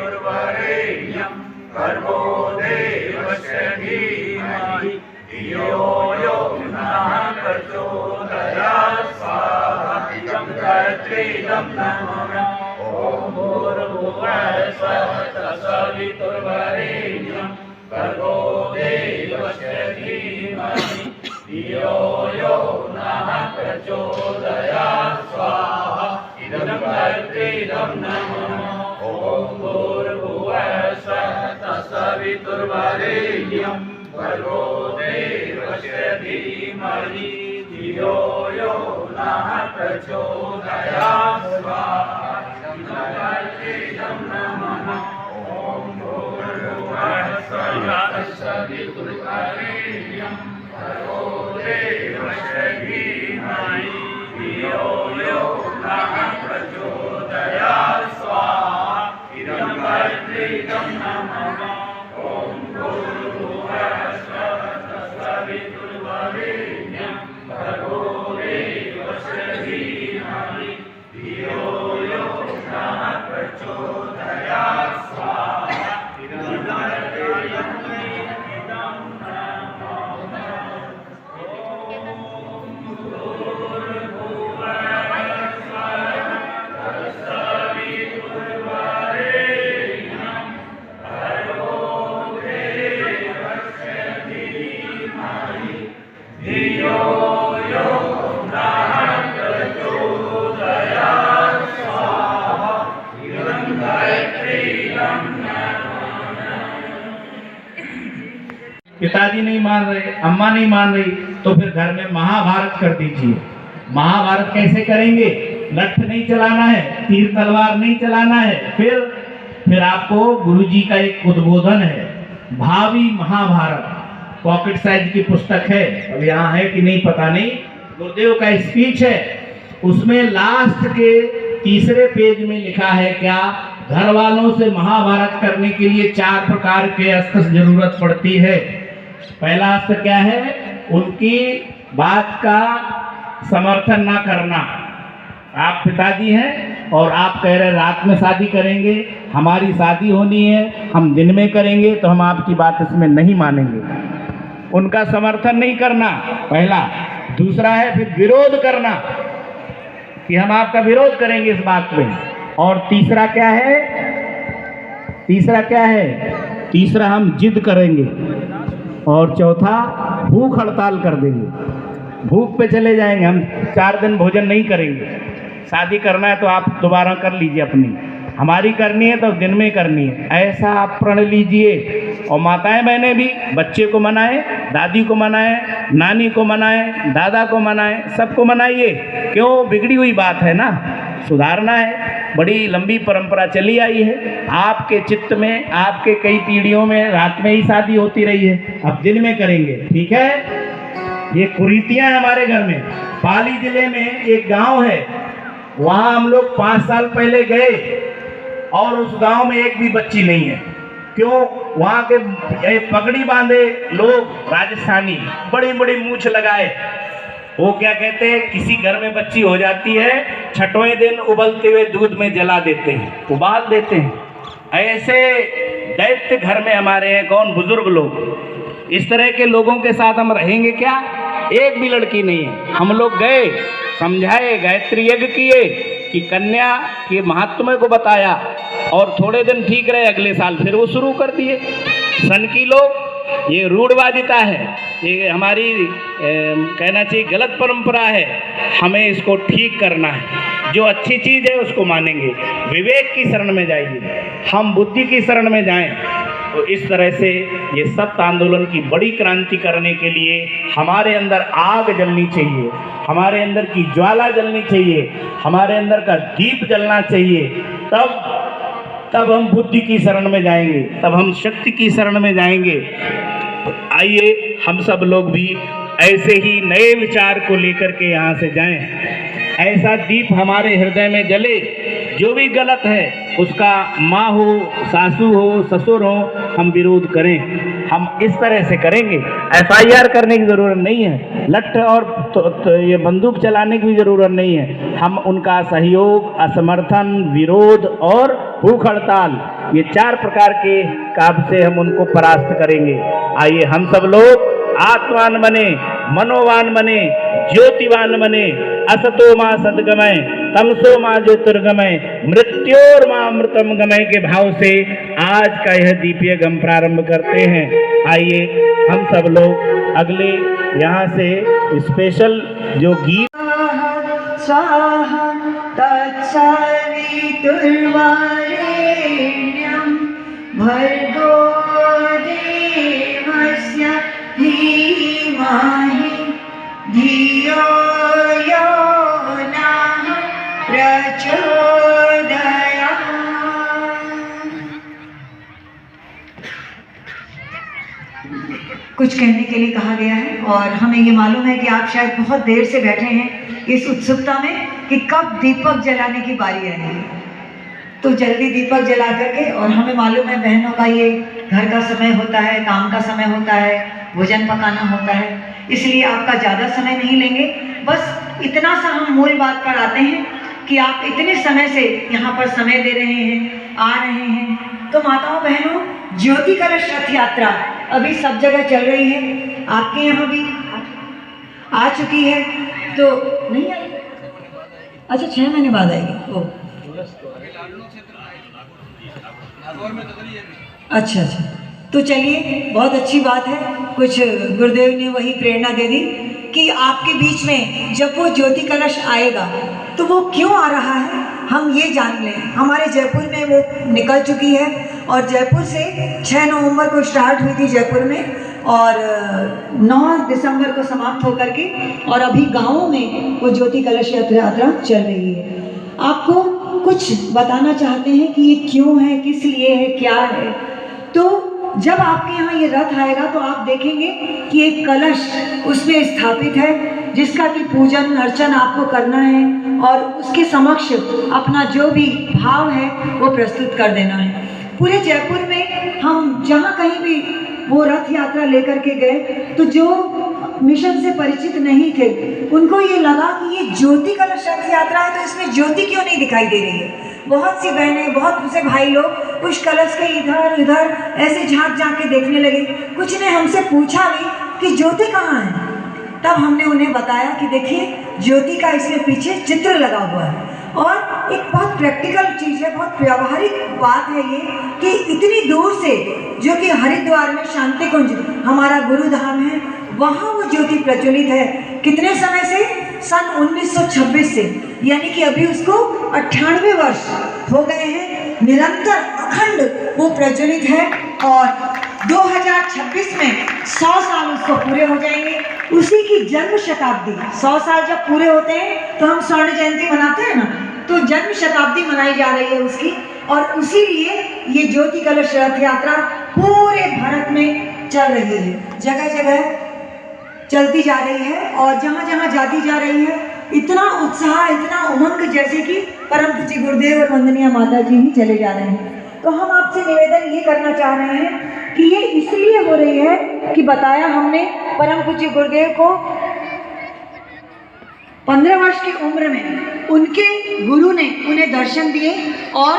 तत्सवितुर्वरेण्यं भर्गो देवस्य धीमहि धियो यो नः प्रचोदयात्। स्वाहा। इदं गायत्री इदं नमामः। ओम भूर्भुवः स्वः तत्सवितुर्वरेण्यं भर्गो देवस्य धीमहि धियो धियो यो नः प्रचोदयात् स्वाहा इदं गायत्रीदं नमः ॐ भूर्भुवः स्वः तत्सवितुर्वरेण्यं भर्गो देवस्य धीमहि धियो यो नः प्रचोदयात् स्वाहा इदं गायत्रीदं नमः ॐ भूर्भुवः स्वः तत्सवितुर्वरेण्यं भर्गो देवस्य धीमहि धियो यो नः प्रचोदयात् स्वाहा इदं गायत्रीदं नमः ॐ भूर्भुवः स्वः तत्सवितुर्वरेण्यं भर्गो देवस्य धीमहि धियो यो नः प्रचोदयात् स्वाहा इदं गायत्रीदं पिताजी नहीं मान रहे, अम्मा नहीं मान रही, तो फिर घर में महाभारत कर दीजिए। महाभारत कैसे करेंगे? लठ नहीं चलाना है, तीर तलवार नहीं चलाना है। फिर आपको गुरुजी का एक उद्बोधन है, भावी महाभारत, पॉकेट साइज की पुस्तक है, अब यहाँ है कि नहीं पता नहीं, गुरुदेव का स्पीच है। उसमें लास्ट के तीसरे पेज में लिखा है क्या, घर वालों से महाभारत करने के लिए 4 प्रकार के अस्त्र की जरूरत पड़ती है। पहला अस्त्र क्या है? उनकी बात का समर्थन ना करना। आप पिताजी हैं और आप कह रहे रात में शादी करेंगे, हमारी शादी होनी है, हम दिन में करेंगे, तो हम आपकी बात इसमें नहीं मानेंगे। उनका समर्थन नहीं करना पहला। दूसरा है फिर विरोध करना कि हम आपका विरोध करेंगे इस बात में। और तीसरा क्या है? तीसरा हम जिद करेंगे। और चौथा भूख हड़ताल कर देंगे, भूख पे चले जाएंगे, हम 4 दिन भोजन नहीं करेंगे। शादी करना है तो आप दोबारा कर लीजिए अपनी, हमारी करनी है तो दिन में करनी है, ऐसा आप प्रण लीजिए। और माताएं बहनें भी बच्चे को मनाएं, दादी को मनाएं, नानी को मनाएं, दादा को मनाएं, सबको मनाइए। क्यों? बिगड़ी हुई बात है ना, सुधारना है। बड़ी लंबी परंपरा चली आई है। आपके चित्त में, आपके कई पीढ़ियों में रात में ही शादी होती रही है, अब दिन में करेंगे, ठीक है? ये कुरीतियां हैं हमारे घर में। पाली जिले में एक गांव है, वहां हम लोग 5 साल पहले गए और उस गांव में एक भी बच्ची नहीं है। क्यों? वहां के पगड़ी बांधे लोग राजस्थानी, बड़ी बड़ी मूछ लगाए, वो क्या कहते हैं, किसी घर में बच्ची हो जाती है, 6वें दिन उबलते हुए दूध में जला देते हैं, उबाल देते हैं। ऐसे दैत्य घर में हमारे हैं कौन? बुजुर्ग लोग। इस तरह के लोगों के साथ हम रहेंगे क्या? एक भी लड़की नहीं है। हम लोग गए, समझाए, गायत्री यज्ञ किए कि कन्या के महत्व को बताया, और थोड़े दिन ठीक रहे, अगले साल फिर वो शुरू कर दिए। सन की लोग, ये रूढ़वादिता है, ये हमारी कहना चाहिए गलत परंपरा है। हमें इसको ठीक करना है। जो अच्छी चीज़ है उसको मानेंगे, विवेक की शरण में जाइए, हम बुद्धि की शरण में जाएं। तो इस तरह से ये सत्य आंदोलन की बड़ी क्रांति करने के लिए हमारे अंदर आग जलनी चाहिए, हमारे अंदर की ज्वाला जलनी चाहिए, हमारे अंदर का दीप जलना चाहिए। तब हम बुद्धि की शरण में जाएंगे, तब हम शक्ति की शरण में जाएंगे। आइए हम सब लोग भी ऐसे ही नए विचार को लेकर के यहाँ से जाएं, ऐसा दीप हमारे हृदय में जले। जो भी गलत है उसका माँ हो, सासू हो, ससुर हो, हम विरोध करें। हम इस तरह से करेंगे। FIR करने की ज़रूरत नहीं है, लठ और ये बंदूक चलाने की भी ज़रूरत नहीं है। हम उनका सहयोग, असमर्थन, विरोध और भूख हड़ताल, ये 4 प्रकार के काम से हम उनको परास्त करेंगे। आइए हम सब लोग आत्मान बने, मनोवान बने, ज्योतिवान बने। असतो मां सद्गमय, तमसो मां ज्योतिर्गमय, मृत्योर मां अमृतम गमय के भाव से आज का यह दीप यज्ञ हम प्रारंभ करते हैं। आइए हम सब लोग अगले यहाँ से स्पेशल जो गीत स्वाहा तत्सवितुर्वरेण्यं भर्गो देवस्य धीमहि धियो यो नः प्रचोदयात्। कुछ कहने के लिए कहा गया है और हमें ये मालूम है कि आप शायद बहुत देर से बैठे हैं इस उत्सुकता में कि कब दीपक जलाने की बारी आएगी। तो जल्दी दीपक जला करके, और हमें मालूम है बहनों का ये घर का समय होता है, काम का समय होता है, भोजन पकाना होता है, इसलिए आपका ज़्यादा समय नहीं लेंगे। बस इतना सा हम मूल बात पर आते हैं कि आप इतने समय से यहाँ पर समय दे रहे हैं, आ रहे हैं। तो माताओं बहनों, ज्योति कलश रथ यात्रा अभी सब जगह चल रही है, आपके यहाँ भी आ चुकी है। तो नहीं आई, अच्छा 6 महीने बाद आएगी। ओ अच्छा अच्छा, तो चलिए बहुत अच्छी बात है। कुछ गुरुदेव ने वही प्रेरणा दे दी कि आपके बीच में जब वो ज्योति कलश आएगा तो वो क्यों आ रहा है हम ये जान लें। हमारे जयपुर में वो निकल चुकी है और जयपुर से 6 नवंबर को स्टार्ट हुई थी जयपुर में और 9 दिसंबर को समाप्त होकर के, और अभी गाँवों में वो ज्योति कलश यात्रा चल रही है। आपको कुछ बताना चाहते हैं कि ये क्यों है, किस लिए है, क्या है। तो जब आपके यहाँ ये रथ आएगा तो आप देखेंगे कि एक कलश उसमें स्थापित है जिसका कि पूजन अर्चन आपको करना है और उसके समक्ष अपना जो भी भाव है वो प्रस्तुत कर देना है। पूरे जयपुर में हम जहाँ कहीं भी वो रथ यात्रा लेकर के गए तो जो मिशन से परिचित नहीं थे उनको ये लगा कि ये ज्योति कलश रथ यात्रा है तो इसमें ज्योति क्यों नहीं दिखाई दे रही है। बहुत सी बहनें, बहुत से भाई लोग उस कलश के इधर उधर ऐसे झांक झांक के देखने लगे। कुछ ने हमसे पूछा भी कि ज्योति कहाँ है। तब हमने उन्हें बताया कि देखिए ज्योति का इसमें पीछे चित्र लगा हुआ है और एक बहुत प्रैक्टिकल चीज़ है, बहुत व्यावहारिक बात है ये कि इतनी दूर से जो कि हरिद्वार में शांति कुंज हमारा गुरुधाम है वहाँ वो ज्योति प्रज्वलित है। कितने समय से? सन 1926 से, यानी कि अभी उसको 98 वर्ष हो गए हैं। निरंतर अखंड वो प्रज्वलित है और 2026 में 100 साल उसको पूरे हो जाएंगे। उसी की जन्म शताब्दी, 100 साल जब पूरे होते हैं तो हम स्वर्ण जयंती मनाते हैं ना, तो जन्म शताब्दी मनाई जा रही है उसकी। और उसी लिए ये ज्योति कलश रथ यात्रा पूरे भारत में चल रही है, जगह जगह चलती जा रही है और जहाँ जहाँ जाती जा रही है इतना उत्साह, इतना उमंग, जैसे कि परम पूज्य गुरुदेव और वंदनीय माता जी ही चले जा रहे हैं। तो हम आपसे निवेदन ये करना चाह रहे हैं कि ये इसलिए हो रही है कि बताया हमने परम पूज्य गुरुदेव को 15 वर्ष की उम्र में उनके गुरु ने उन्हें दर्शन दिए और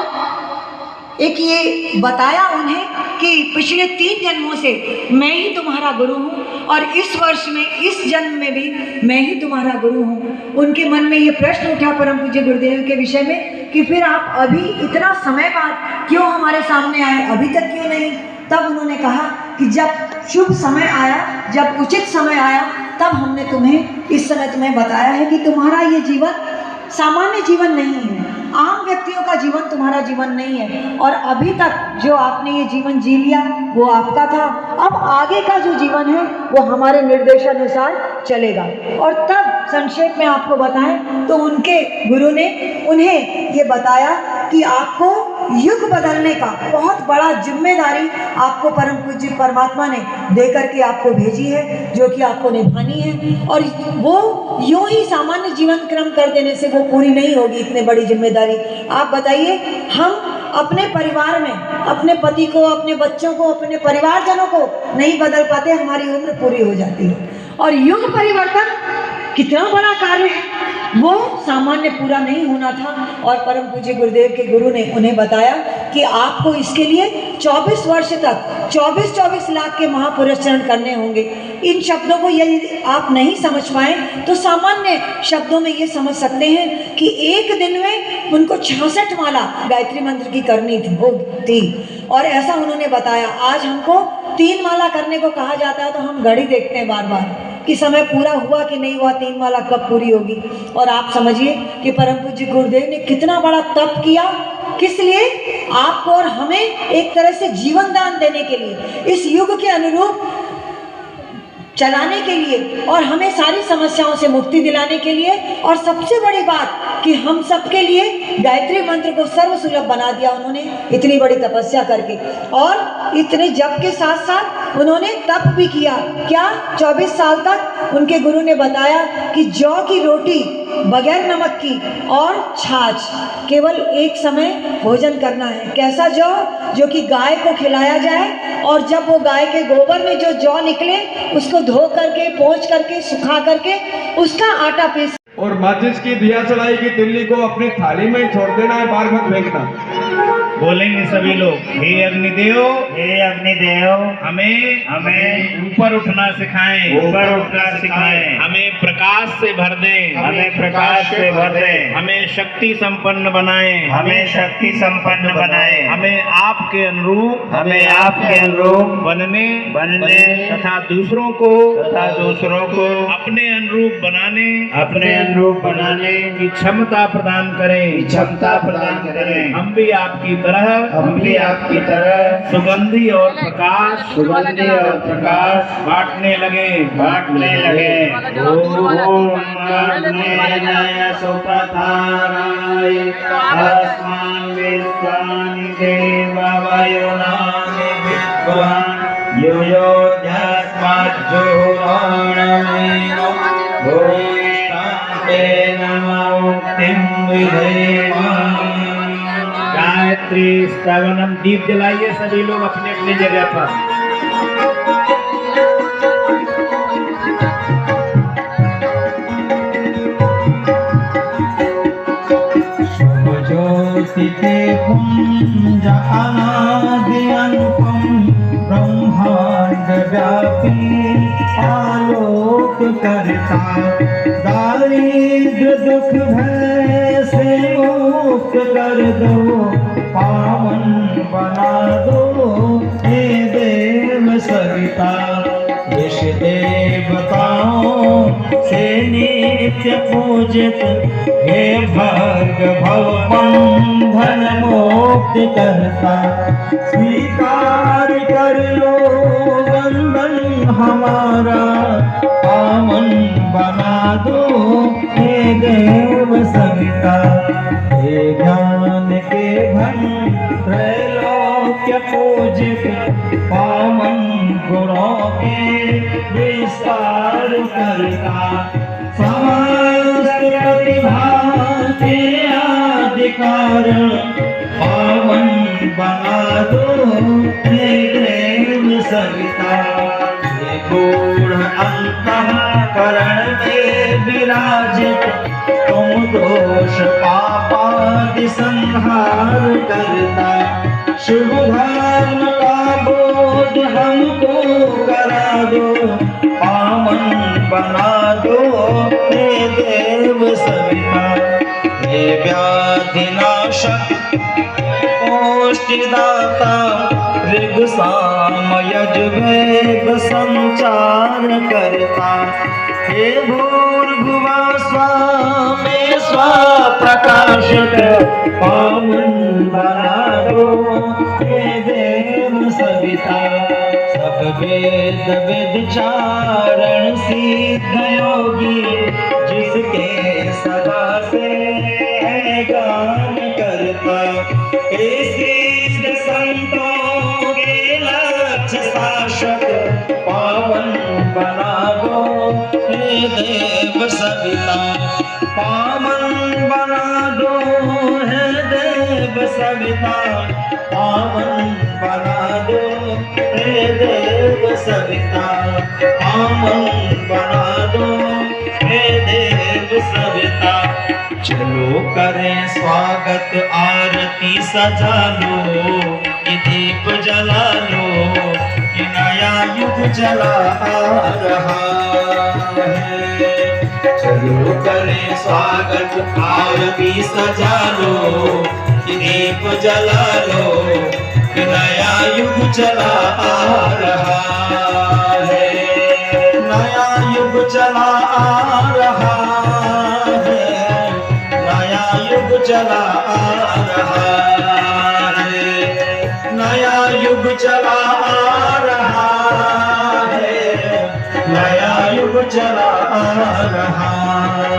एक ये बताया उन्हें कि पिछले 3 जन्मों से मैं ही तुम्हारा गुरु हूँ और इस वर्ष में, इस जन्म में भी मैं ही तुम्हारा गुरु हूँ। उनके मन में ये प्रश्न उठा परम पूज्य गुरुदेव के विषय में कि फिर आप अभी इतना समय बाद क्यों हमारे सामने आए, अभी तक क्यों नहीं। तब उन्होंने कहा कि जब शुभ समय आया, जब उचित समय आया, तब हमने तुम्हें इस समय तुम्हें बताया है कि तुम्हारा ये जीवन सामान्य जीवन नहीं है, आम व्यक्तियों का जीवन तुम्हारा जीवन नहीं है और अभी तक जो आपने ये जीवन जी लिया वो आपका था। अब आगे का जो जीवन है वो हमारे निर्देशानुसार चलेगा। और तब संक्षेप में आपको बताएं तो उनके गुरु ने उन्हें ये बताया कि आपको युग बदलने का बहुत बड़ा जिम्मेदारी आपको परम पूज्य परमात्मा ने दे करके आपको भेजी है, जो कि आपको निभानी है। और वो यूं ही सामान्य जीवन क्रम कर देने से वो पूरी नहीं होगी, इतने बड़ी जिम्मेदारी। आप बताइए, हम अपने परिवार में अपने पति को, अपने बच्चों को, अपने परिवारजनों को नहीं बदल पाते, हमारी उम्र पूरी हो जाती है। और युग परिवर्तन कितना बड़ा कार्य है, वो सामान्य पूरा नहीं होना था। और परम पूज्य गुरुदेव के गुरु ने उन्हें बताया कि आपको इसके लिए 24 वर्ष तक 24 लाख के महापुरुष चरण करने होंगे। इन शब्दों को यदि आप नहीं समझ पाए तो सामान्य शब्दों में ये समझ सकते हैं कि एक दिन में उनको 66 माला गायत्री मंत्र की करनी थी और ऐसा उन्होंने बताया। आज हमको तीन माला करने को कहा जाता है तो हम घड़ी देखते हैं बार बार कि समय पूरा हुआ कि नहीं हुआ, तीन माला कब पूरी होगी। और आप समझिए कि परम पूज्य गुरुदेव ने कितना बड़ा तप किया, किस लिए? आपको और हमें एक तरह से जीवन दान देने के लिए, इस युग के अनुरूप चलाने के लिए और हमें सारी समस्याओं से मुक्ति दिलाने के लिए। और सबसे बड़ी बात कि हम सबके लिए गायत्री मंत्र को सर्व सुलभ बना दिया उन्होंने, इतनी बड़ी तपस्या करके। और इतने जप के साथ साथ उन्होंने तप भी किया। क्या? 24 साल तक उनके गुरु ने बताया कि जौ की रोटी बगैर नमक की और छाछ, केवल एक समय भोजन करना है। कैसा जौ? जो कि गाय को खिलाया जाए और जब वो गाय के गोबर में जो जौ निकले उसको धो करके, पोंछ करके, सुखा करके उसका आटा पीस। और माचिस की दिया जलाई की तिल्ली को अपनी थाली में छोड़ देना है, बाहर मत फेंकना। बोलेंगे सभी लोग, हे अग्निदेव, हे अग्निदेव, हमें ऊपर उठना सिखाएं, ऊपर उठना सिखाएं, हमें प्रकाश से भर दें, हमें प्रकाश से भर दें, हमें शक्ति संपन्न बनाएं, हमें शक्ति संपन्न बनाएं, हमें आपके अनुरूप, हमें आपके अनुरूप बनने तथा दूसरों को अपने अनुरूप बनाने की क्षमता प्रदान करें, हम भी आपकी तरह सुगंधी और प्रकाश बांटने लगे। ओम अग्नेय सुपथाराय अस्मान् विश्वानि देववयुनानि विद्वान् युयोध्यस्मज्जुहोरणमेनो भूयिष्ठान्तेन मुक्तिं विधेम। गायत्री स्तवनम। दीप जलाइए सभी लोग अपने अपने जगह पर। ज्योति के पुंज अनादि अनुपम ब्रह्मांड व्यापी आलोक करता, दारिद्र दुख भय से मुक्त कर दो, पावन बना दो हे देव सविता। विष देवताओं से नित्य पूजित हे भर्ग भव बंधन मुक्त करता, स्वीकार कर लो वंदन हमारा, पावन बना दो हे देव सविता। हे ज्ञान के घन त्रैलोक्य पूजित, पावन गुणों के विस्तार करता, समस्त प्रतिभा के आदि कारण, पावन बना दो हे देव सविता। हे गूढ़ अंतःकरण में विराजित, तुम दोष पापादि संहार करता, शुभ धर्म का बोध हमको करा दो, पावन बना दो हे देव सविता। हे व्याधिनाशक औषधिदाता, ऋग साम यजुर्वेद संचार करता, हे भूर्भुवा स्वामे स्वा प्रकाशक, पावन बना दो हे देव सविता। सब वेद विचारण सिद्ध योगी, जिसके सदा से है गान करता, हे सिद्ध संतों के लक्ष्य शासक, पावन बना दो हे देव सविता। पावन बना दो हे देव सविता, पावन बना दो हे देव सविता, पावन बना दो हे देव सविता। चलो करें स्वागत, आरती सजा लो, ये दीप जला लो, ये नया युग चला आ रहा है। चलो करें स्वागत, आरती सजा लो, ये दीप जला लो, कि नया युग चला आ रहा है, नया युग चला आ रहा है, नया युग चला आ रहा है, नया युग चला आ रहा है, नया युग चला आ रहा है।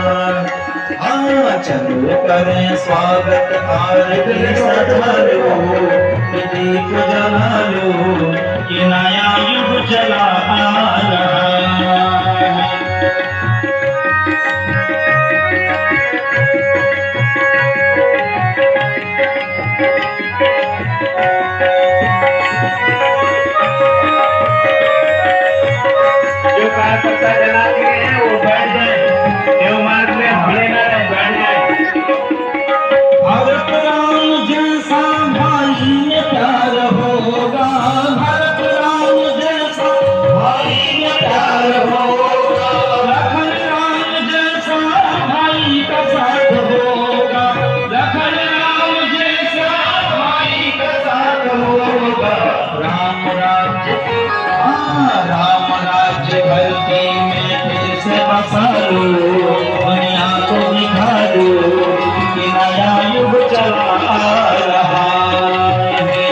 चलो करें स्वागत आरती सजा लो, दीप जला लो, कि नया युग चला आ रहा है। जो कार्यकर्ता जला दिए हैं वो बैठ जाए, देव मार्ग में खड़े न रहे, बैठ जाए। भरत राम जैसा भाई में प्यार होगा, भरत राम जैसा भाई में प्यार होगा, लखन राम जैसा भाई का साथ होगा, लखन राम जैसा भाई का साथ होगा। राम राज्य, राम राज्य धरती में फिर से बसा लो, दुनिया को दिखा दो कि नया युग चला आ रहा है।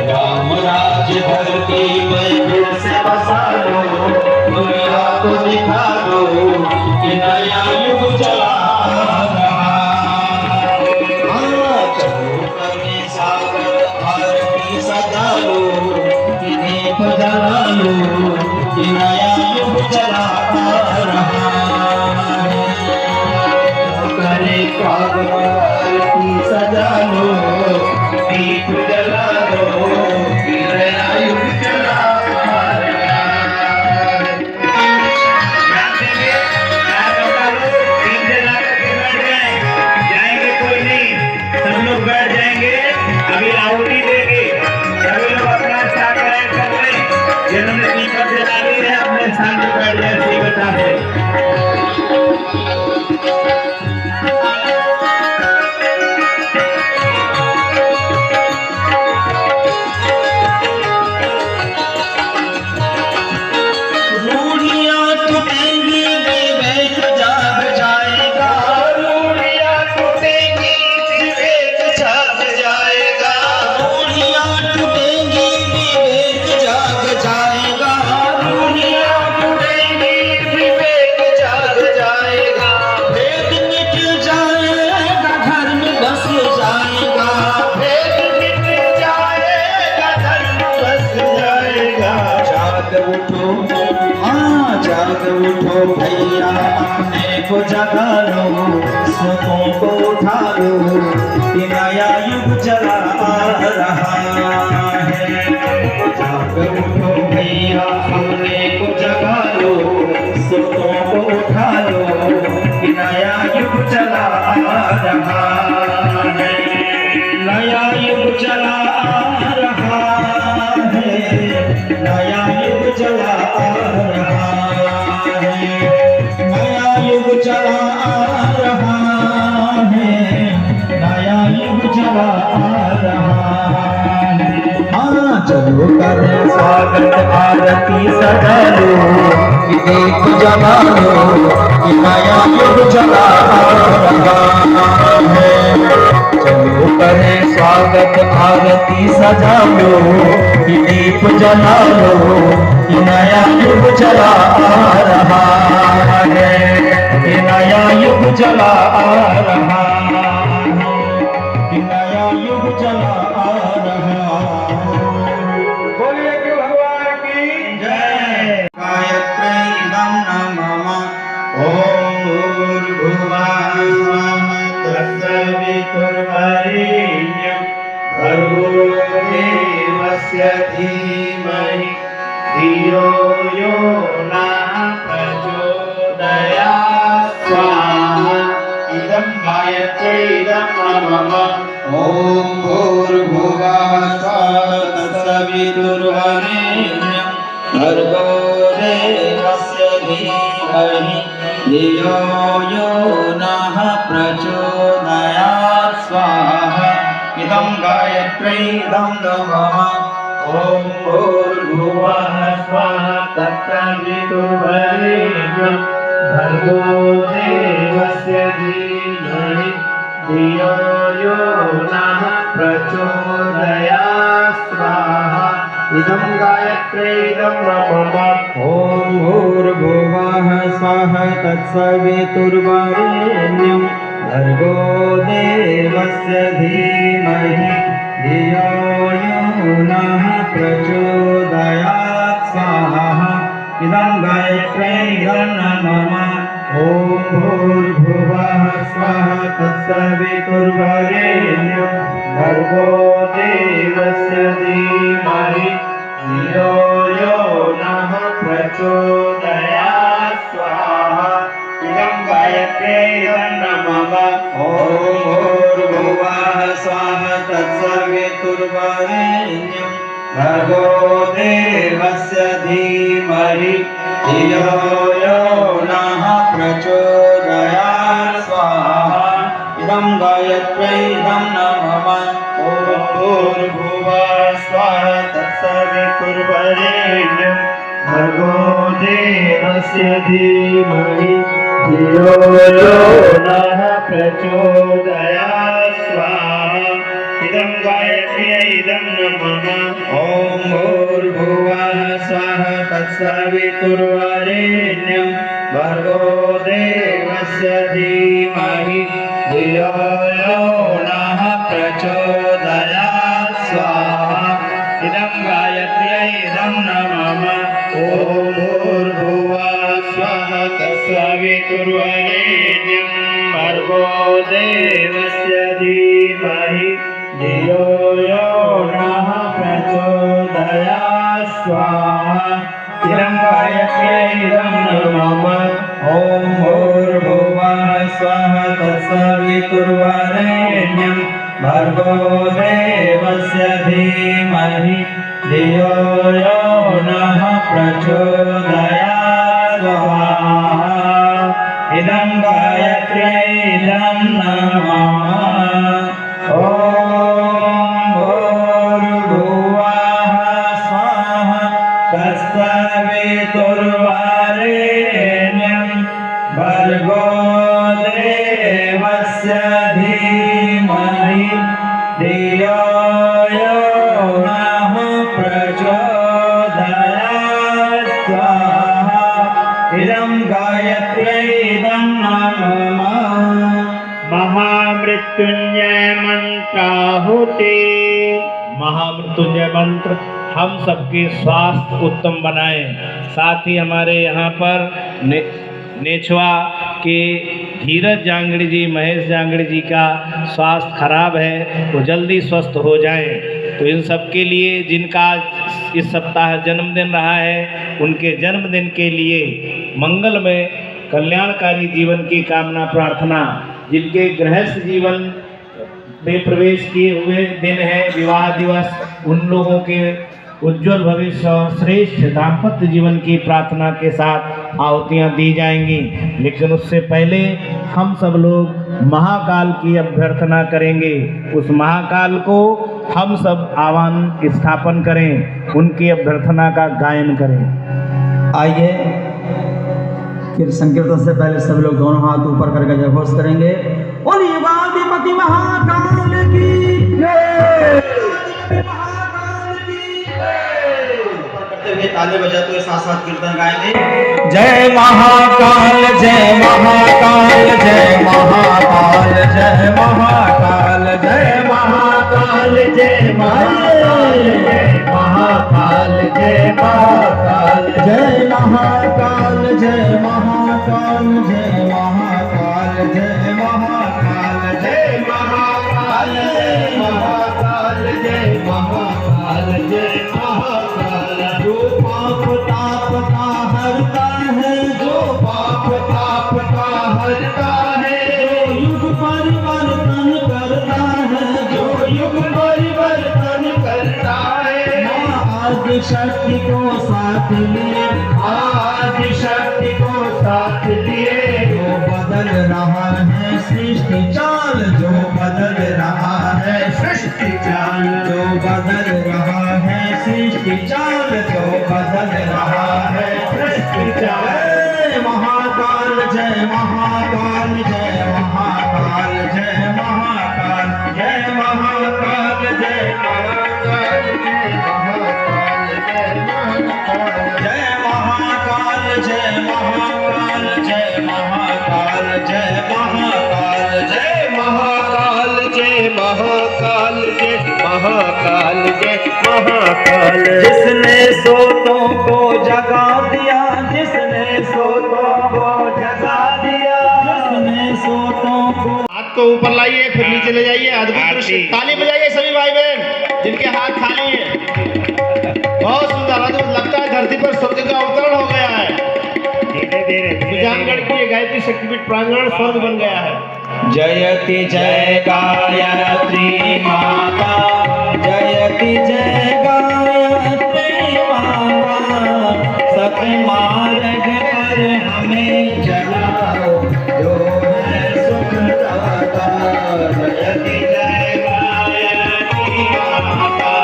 राम राज्य धरती में फिर से बसा लो, दुनिया को दिखा दो कि नया युग चला आ रहा है। चलो करें स्वागत आरती सजा लो, कि दीप जला लो, कि नया युग चला आ रहा है। करे स्वागत आरती सजा लो, दीप जला लो, कि नया युग चला आ रहा है। ध्यान देंगे, कार्यकर्ता लोग दीप जला करके बैठ जाए, जाएंगे कोई नहीं, सब लोग बैठ जाएंगे। अभी आहुति देंगे, सभी लोग अपना स्थान ग्रहण कर लें। जिन्होंने दीपक जला ली है अपने स्थान पर बैठ जाए, श्री बता से। रूढ़ियाँ टूटेंगी, विवेक जाग जाएगा, रूढ़ियाँ टूटेंगी, विवेक जाग जाएगा, रूढ़ियाँ टूटेंगी, विवेक जाग जाएगा, रूढ़ियाँ टूटेंगी, विवेक जाग जाएगा, भेद मिट जाएगा, धर्म बस जाएगा, भेद मिट जाएगा, धर्म बस जाएगा। जाग उठो, जाग उठो भैया, आने को जगा लो, सोतों को उठा लो, कि नया युग चला आ रहा है। जाग उठो भैया, आने को जगा लो, सोतों को उठा लो, कि नया युग चला आ रहा है। नया युग चला आ रहा है, नया युग चला आ रहा है, नया युग चला आ रहा है, नया युग चला आ रहा है। चलो करें स्वागत आरती सजा लो, कि दीप जला लो, कि नया युग चला आ रहा है। चलो करें स्वागत आरती सजा लो, कि दीप जला लो, कि नया युग चला आ रहा है, कि नया युग चला आ रहा है, कि नया युग चला आ रहा है। बोलिए कि भगवान की जय। गायत्रीदं नमः, ओम भूर्भुवः स्वः तत्सवितुर्वरेण्यं भर्गो देवस्य धीमहि धियो यो नः प्रचोदयात्। स्वाहा। इदं गायत्रीदं नमः, ओम भूर्भुवः स्वः तत्सवितुर्वरेण्यं भर्गो देवस्य धीमहि धियो यो नः प्रचोदयात्। स्वाहा। इदं गायत्री गायत्र्यै इदं नमः ॐ भूर्भुवः स्वः तत्सवितुर्वरेण्यं भर्गो देवस्य धीमहि धियो यो नः प्रचोदयात् स्वाहा इदं गायत्र्यै इदं नमः ॐ भूर्भुवः स्वः तत्सवितुर्वरेण्यं भर्गो देवस्य धीमहि धियो यो नः प्रचोदयात् स्वाहा इदं गायत्र्यै इदं नमः ॐ भूर्भुवः स्वः तत्सवितुर्वरेण्यं भर्गो देवस्य धीमहि धियो यो नः प्रचोदयात् स्वाहा इदं गायत्र्यै इदं नमः ॐ भूर्भुवः स्वः तत्सवितुर्वरेण्यं भर्गो देवस्य धीमहि धियो यो नः प्रचोदयात् स्वाहा इदं गायत्र्यै इदं नमः ॐ भूर्भुवः स्वः तत्सवितुर्वरेण्यं भर्गो देवस्य धीमहि धियो यो नः प्रचोदयात् स्वाहा इदं गायत्र्यै इदं नमः ॐ भूर्भुवः स्वः तत्सवितुर्वरेण्यं भर्गो देवस्य धीमहि धियो यो नः प्रचोदयात् स्वाहा इदं गायत्र्यै इदं नमः ॐ भूर्भुवः स्वः तत्सवितुर्वरेण्यं भर्गो देवस्य धीमहि धियो यो नः प्रचोदयात् स्वाहा इदं गायत्र्यै इदं नमः ॐ भूर्भुवः स्वः तत्सवितुर्वरेण्यं भर्गो देवस्य धीमहि धियो यो नः प्रचोदयात् स्वाहा इदं गायत्र्यै इदं नमः ॐ भूर्भुवः स्वः तत्सवितुर्वरेण्यं भर्गो देवस्य धीमहि धियो यो नः प्रचोदयात् स्वाहा इदं गायत्र्यै इदं नमः महामृत्युंजय मंत्राहुति। महामृत्युंजय मंत्र हम सबके स्वास्थ्य उत्तम बनाए। साथ ही हमारे यहाँ पर नेछवा के धीरज जांगड़ी जी, महेश जांगड़ी जी का स्वास्थ्य खराब है, वो जल्दी स्वस्थ हो जाएं। तो इन सब के लिए जिनका इस सप्ताह जन्मदिन रहा है, उनके जन्मदिन के लिए मंगलमय कल्याणकारी जीवन की कामना प्रार्थना। जिनके गृहस्थ जीवन में प्रवेश किए हुए दिन है, विवाह दिवस, उन लोगों के उज्जवल भविष्य और श्रेष्ठ दाम्पत्य जीवन की प्रार्थना के साथ आहुतियाँ दी जाएंगी। लेकिन उससे पहले हम सब लोग महाकाल की अभ्यर्थना करेंगे। उस महाकाल को हम सब आह्वान स्थापन करें, उनकी अभ्यर्थना का गायन करें। आइए फिर संकीर्तन से पहले सब लोग दोनों हाथ ऊपर करके जयघोष करेंगे। बोलिए युगाधिपति महाकाल की जय। करते हुए ताली बजाते हुए साथ साथ कीर्तन गाएंगे। जय महाकाल जय महाकाल जय महाकाल जय महाकाल जय महाकाल जय महाकाल जय महाकाल जय महाकाल जय महाकाल जय महाकाल जय महाकाल जय महाकाल जय महाकाल जय महाकाल जय महाकाल जय महाकाल। जो पाप ताप का हरता है, जो पाप ताप का हरता है, जो युग परिवर्तन करता है, जो युग परिवर्तन करता है। आदि शक्ति को साथ लिए, आदि शक्ति को साथ लिए, जो बदल रहा है सृष्टि चार चाल जो बदल रहा है सृष्टि चाल जो बदल रहा है सृष्टि चाल जो बदल रहा है सृष्टि चाल। जय महाकाल जय महाकाल जय महाकाल जय महाकाल जय महाकाल जय महाकाल जय महाकाल जय महाकाल जय महाकाल जय महाकाल जय महाकाल जय महाकाल जय महाकाल जय महाकाल जय महाकाल। जिसने सोतों को जगा दिया जिसने सोतों को जगा दिया जिसने सोतों को। हाथ को ऊपर लाइए फिर नीचे ले जाइए। अद्भुत दृश्य। ताली बजाइए सभी भाई बहन जिनके हाथ खाली है। बहुत सुंदर अद्भुत लगता है धरती पर स्वर्ग का अवतरण हो गया है। धीरे धीरे सुजानगढ़ की गायत्री शक्तिपीठ प्रांगण स्वर्ग बन गया है। जयति जय गायत्री माता जयति जय गायत्री माता सत मार्ग पर हमें चलाओ जो है सुखदाता। जयति जय गायत्री माता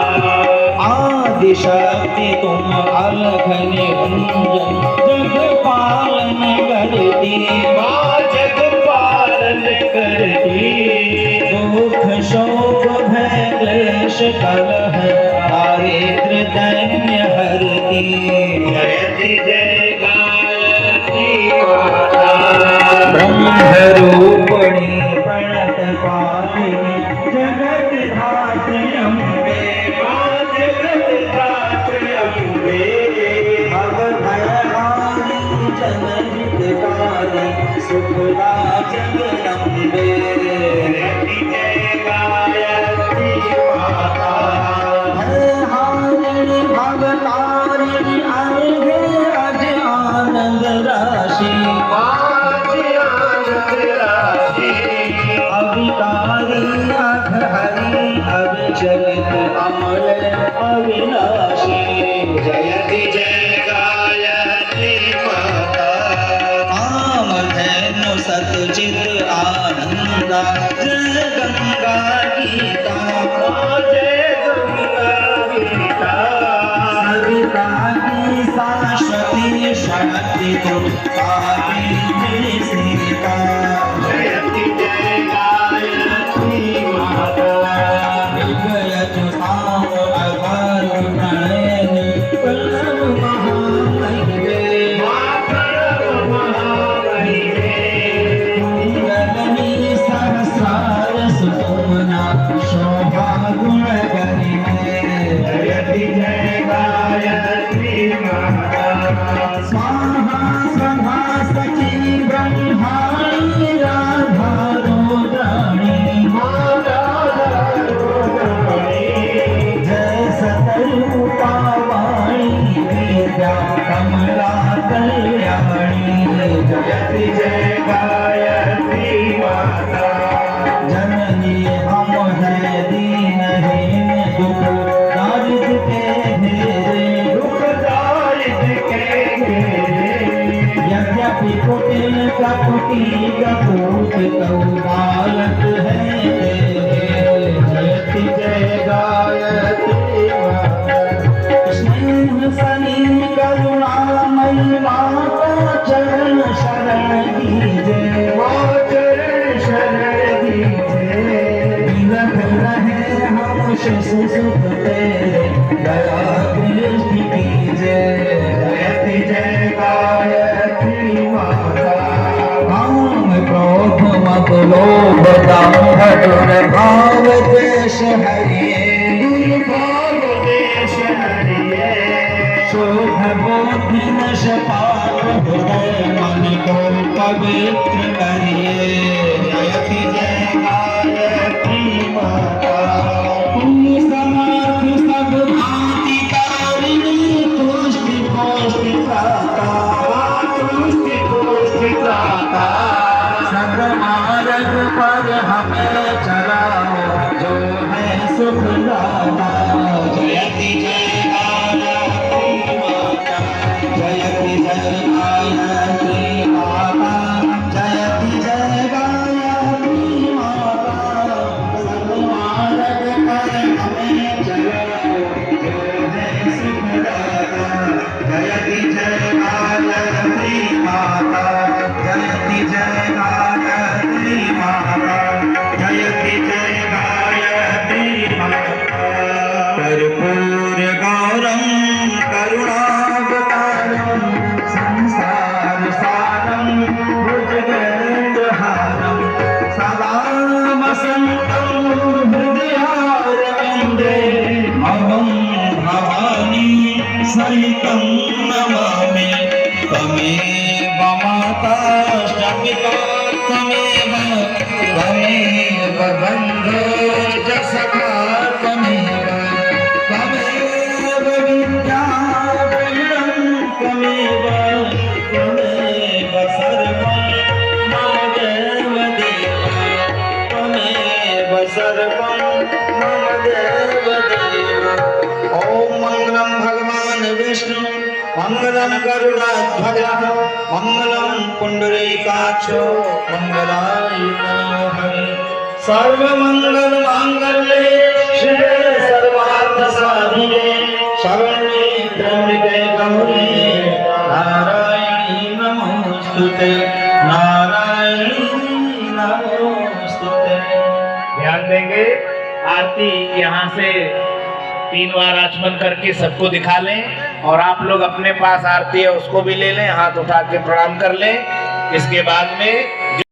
आदि शक्ति तुम अलख निरंजन जग पालन करती माँ जग पालन करती। दुख शोक भय क्लेश कलह दारिद्र दैन्य हरती। जयति जय गायत्री माता ब्रह्म रूपिणी प्रणत पालिनी जगत धात्री अम्बे माँ जगत धात्री अम्बे। भव भयहारी जनहितकारी सुखदा जगदम्बे। जयति जय गायत्री माता भयहारिणी भवतारिणी अर्घे अज आनंद राशि आज आनंद राशि। अविकारी अघ हरि अविचलित अमर अविनाशी। जयति जय गायत्री माता कामधेनु सतचित आनंदा जय गंगा गीता जय गंगा गीता। सविता की शाश्वती शक्ति तुम सावित्री सीता। जयति जय गायत्री माता विजयतु साम अवरु नयनि प्रणव महामहिमे प्रणव महामहिमे। कुंडलनी सहस्रार सुषुम्ना शोभा गुण गरिमे। जयति जय गायत्री माता स्वाहा स्वधा सची ब्रह्माणी राधा रुद्राणी जय सतरूपा वाणी विद्या कमला कल्याणी। जयति जय गायत्री माता जननी हम है दीनहीन दुख दारिद्र के घेरे दुख दारिद्र के घेरे। यद्यपि कुटिल कपटी कपूत कौ बालक है तेरे। जयति जय गायत्री माता स्नेह सलीम करुणामयी माता चरण शरण दीजिए माँ चरण शरण दीजिए। विलख रहे हम शिशु सुख तेरे दया दृष्टि कीजिए। जयति जय गायत्री माता काम क्रोध मत लोभ दंभ दुर्भाव देश हरिये दुर्भाव देश हरिये। शोभ बोधि नश पाप हृदय मन को पवित्र करिए। जयति जय गायत्री माता पुण्य समर्थ सब भांति तारिणी तुष्टि पुष्टि प्राता तुष्टि पुष्टि प्राता। सब मार्ग पर हमें चलाओ जो है सुखदाता। जयति जय गायत्री माता जयति जय गायत्री माता जयति जय गायत्री माता। त्वमेव त्वमेव बन्धो च सखा त्वमेव त्वमेव विद्या द्रविणं त्वमेव त्वमेव सर्वं मम देवदेव त्वमेव सर्वं मम देवदेव। ॐ मङ्गलं भगवान् विष्णु मंगलम गरुड़ध्वज मंगलम पुंडरीकाक्षो मंगलाय हरे सर्वमंगल मांगल्ये शिवे सर्वार्थ साधिके शरण्ये त्र्यंबके गौरी नारायणी नमोस्तुते नारायणी नमोस्तुते। ध्यान देंगे आरती यहाँ से 3 बार आचमन करके सबको दिखा लें और आप लोग अपने पास आरती है उसको भी ले लें, हाथ उठा के प्रणाम कर लें। इसके बाद में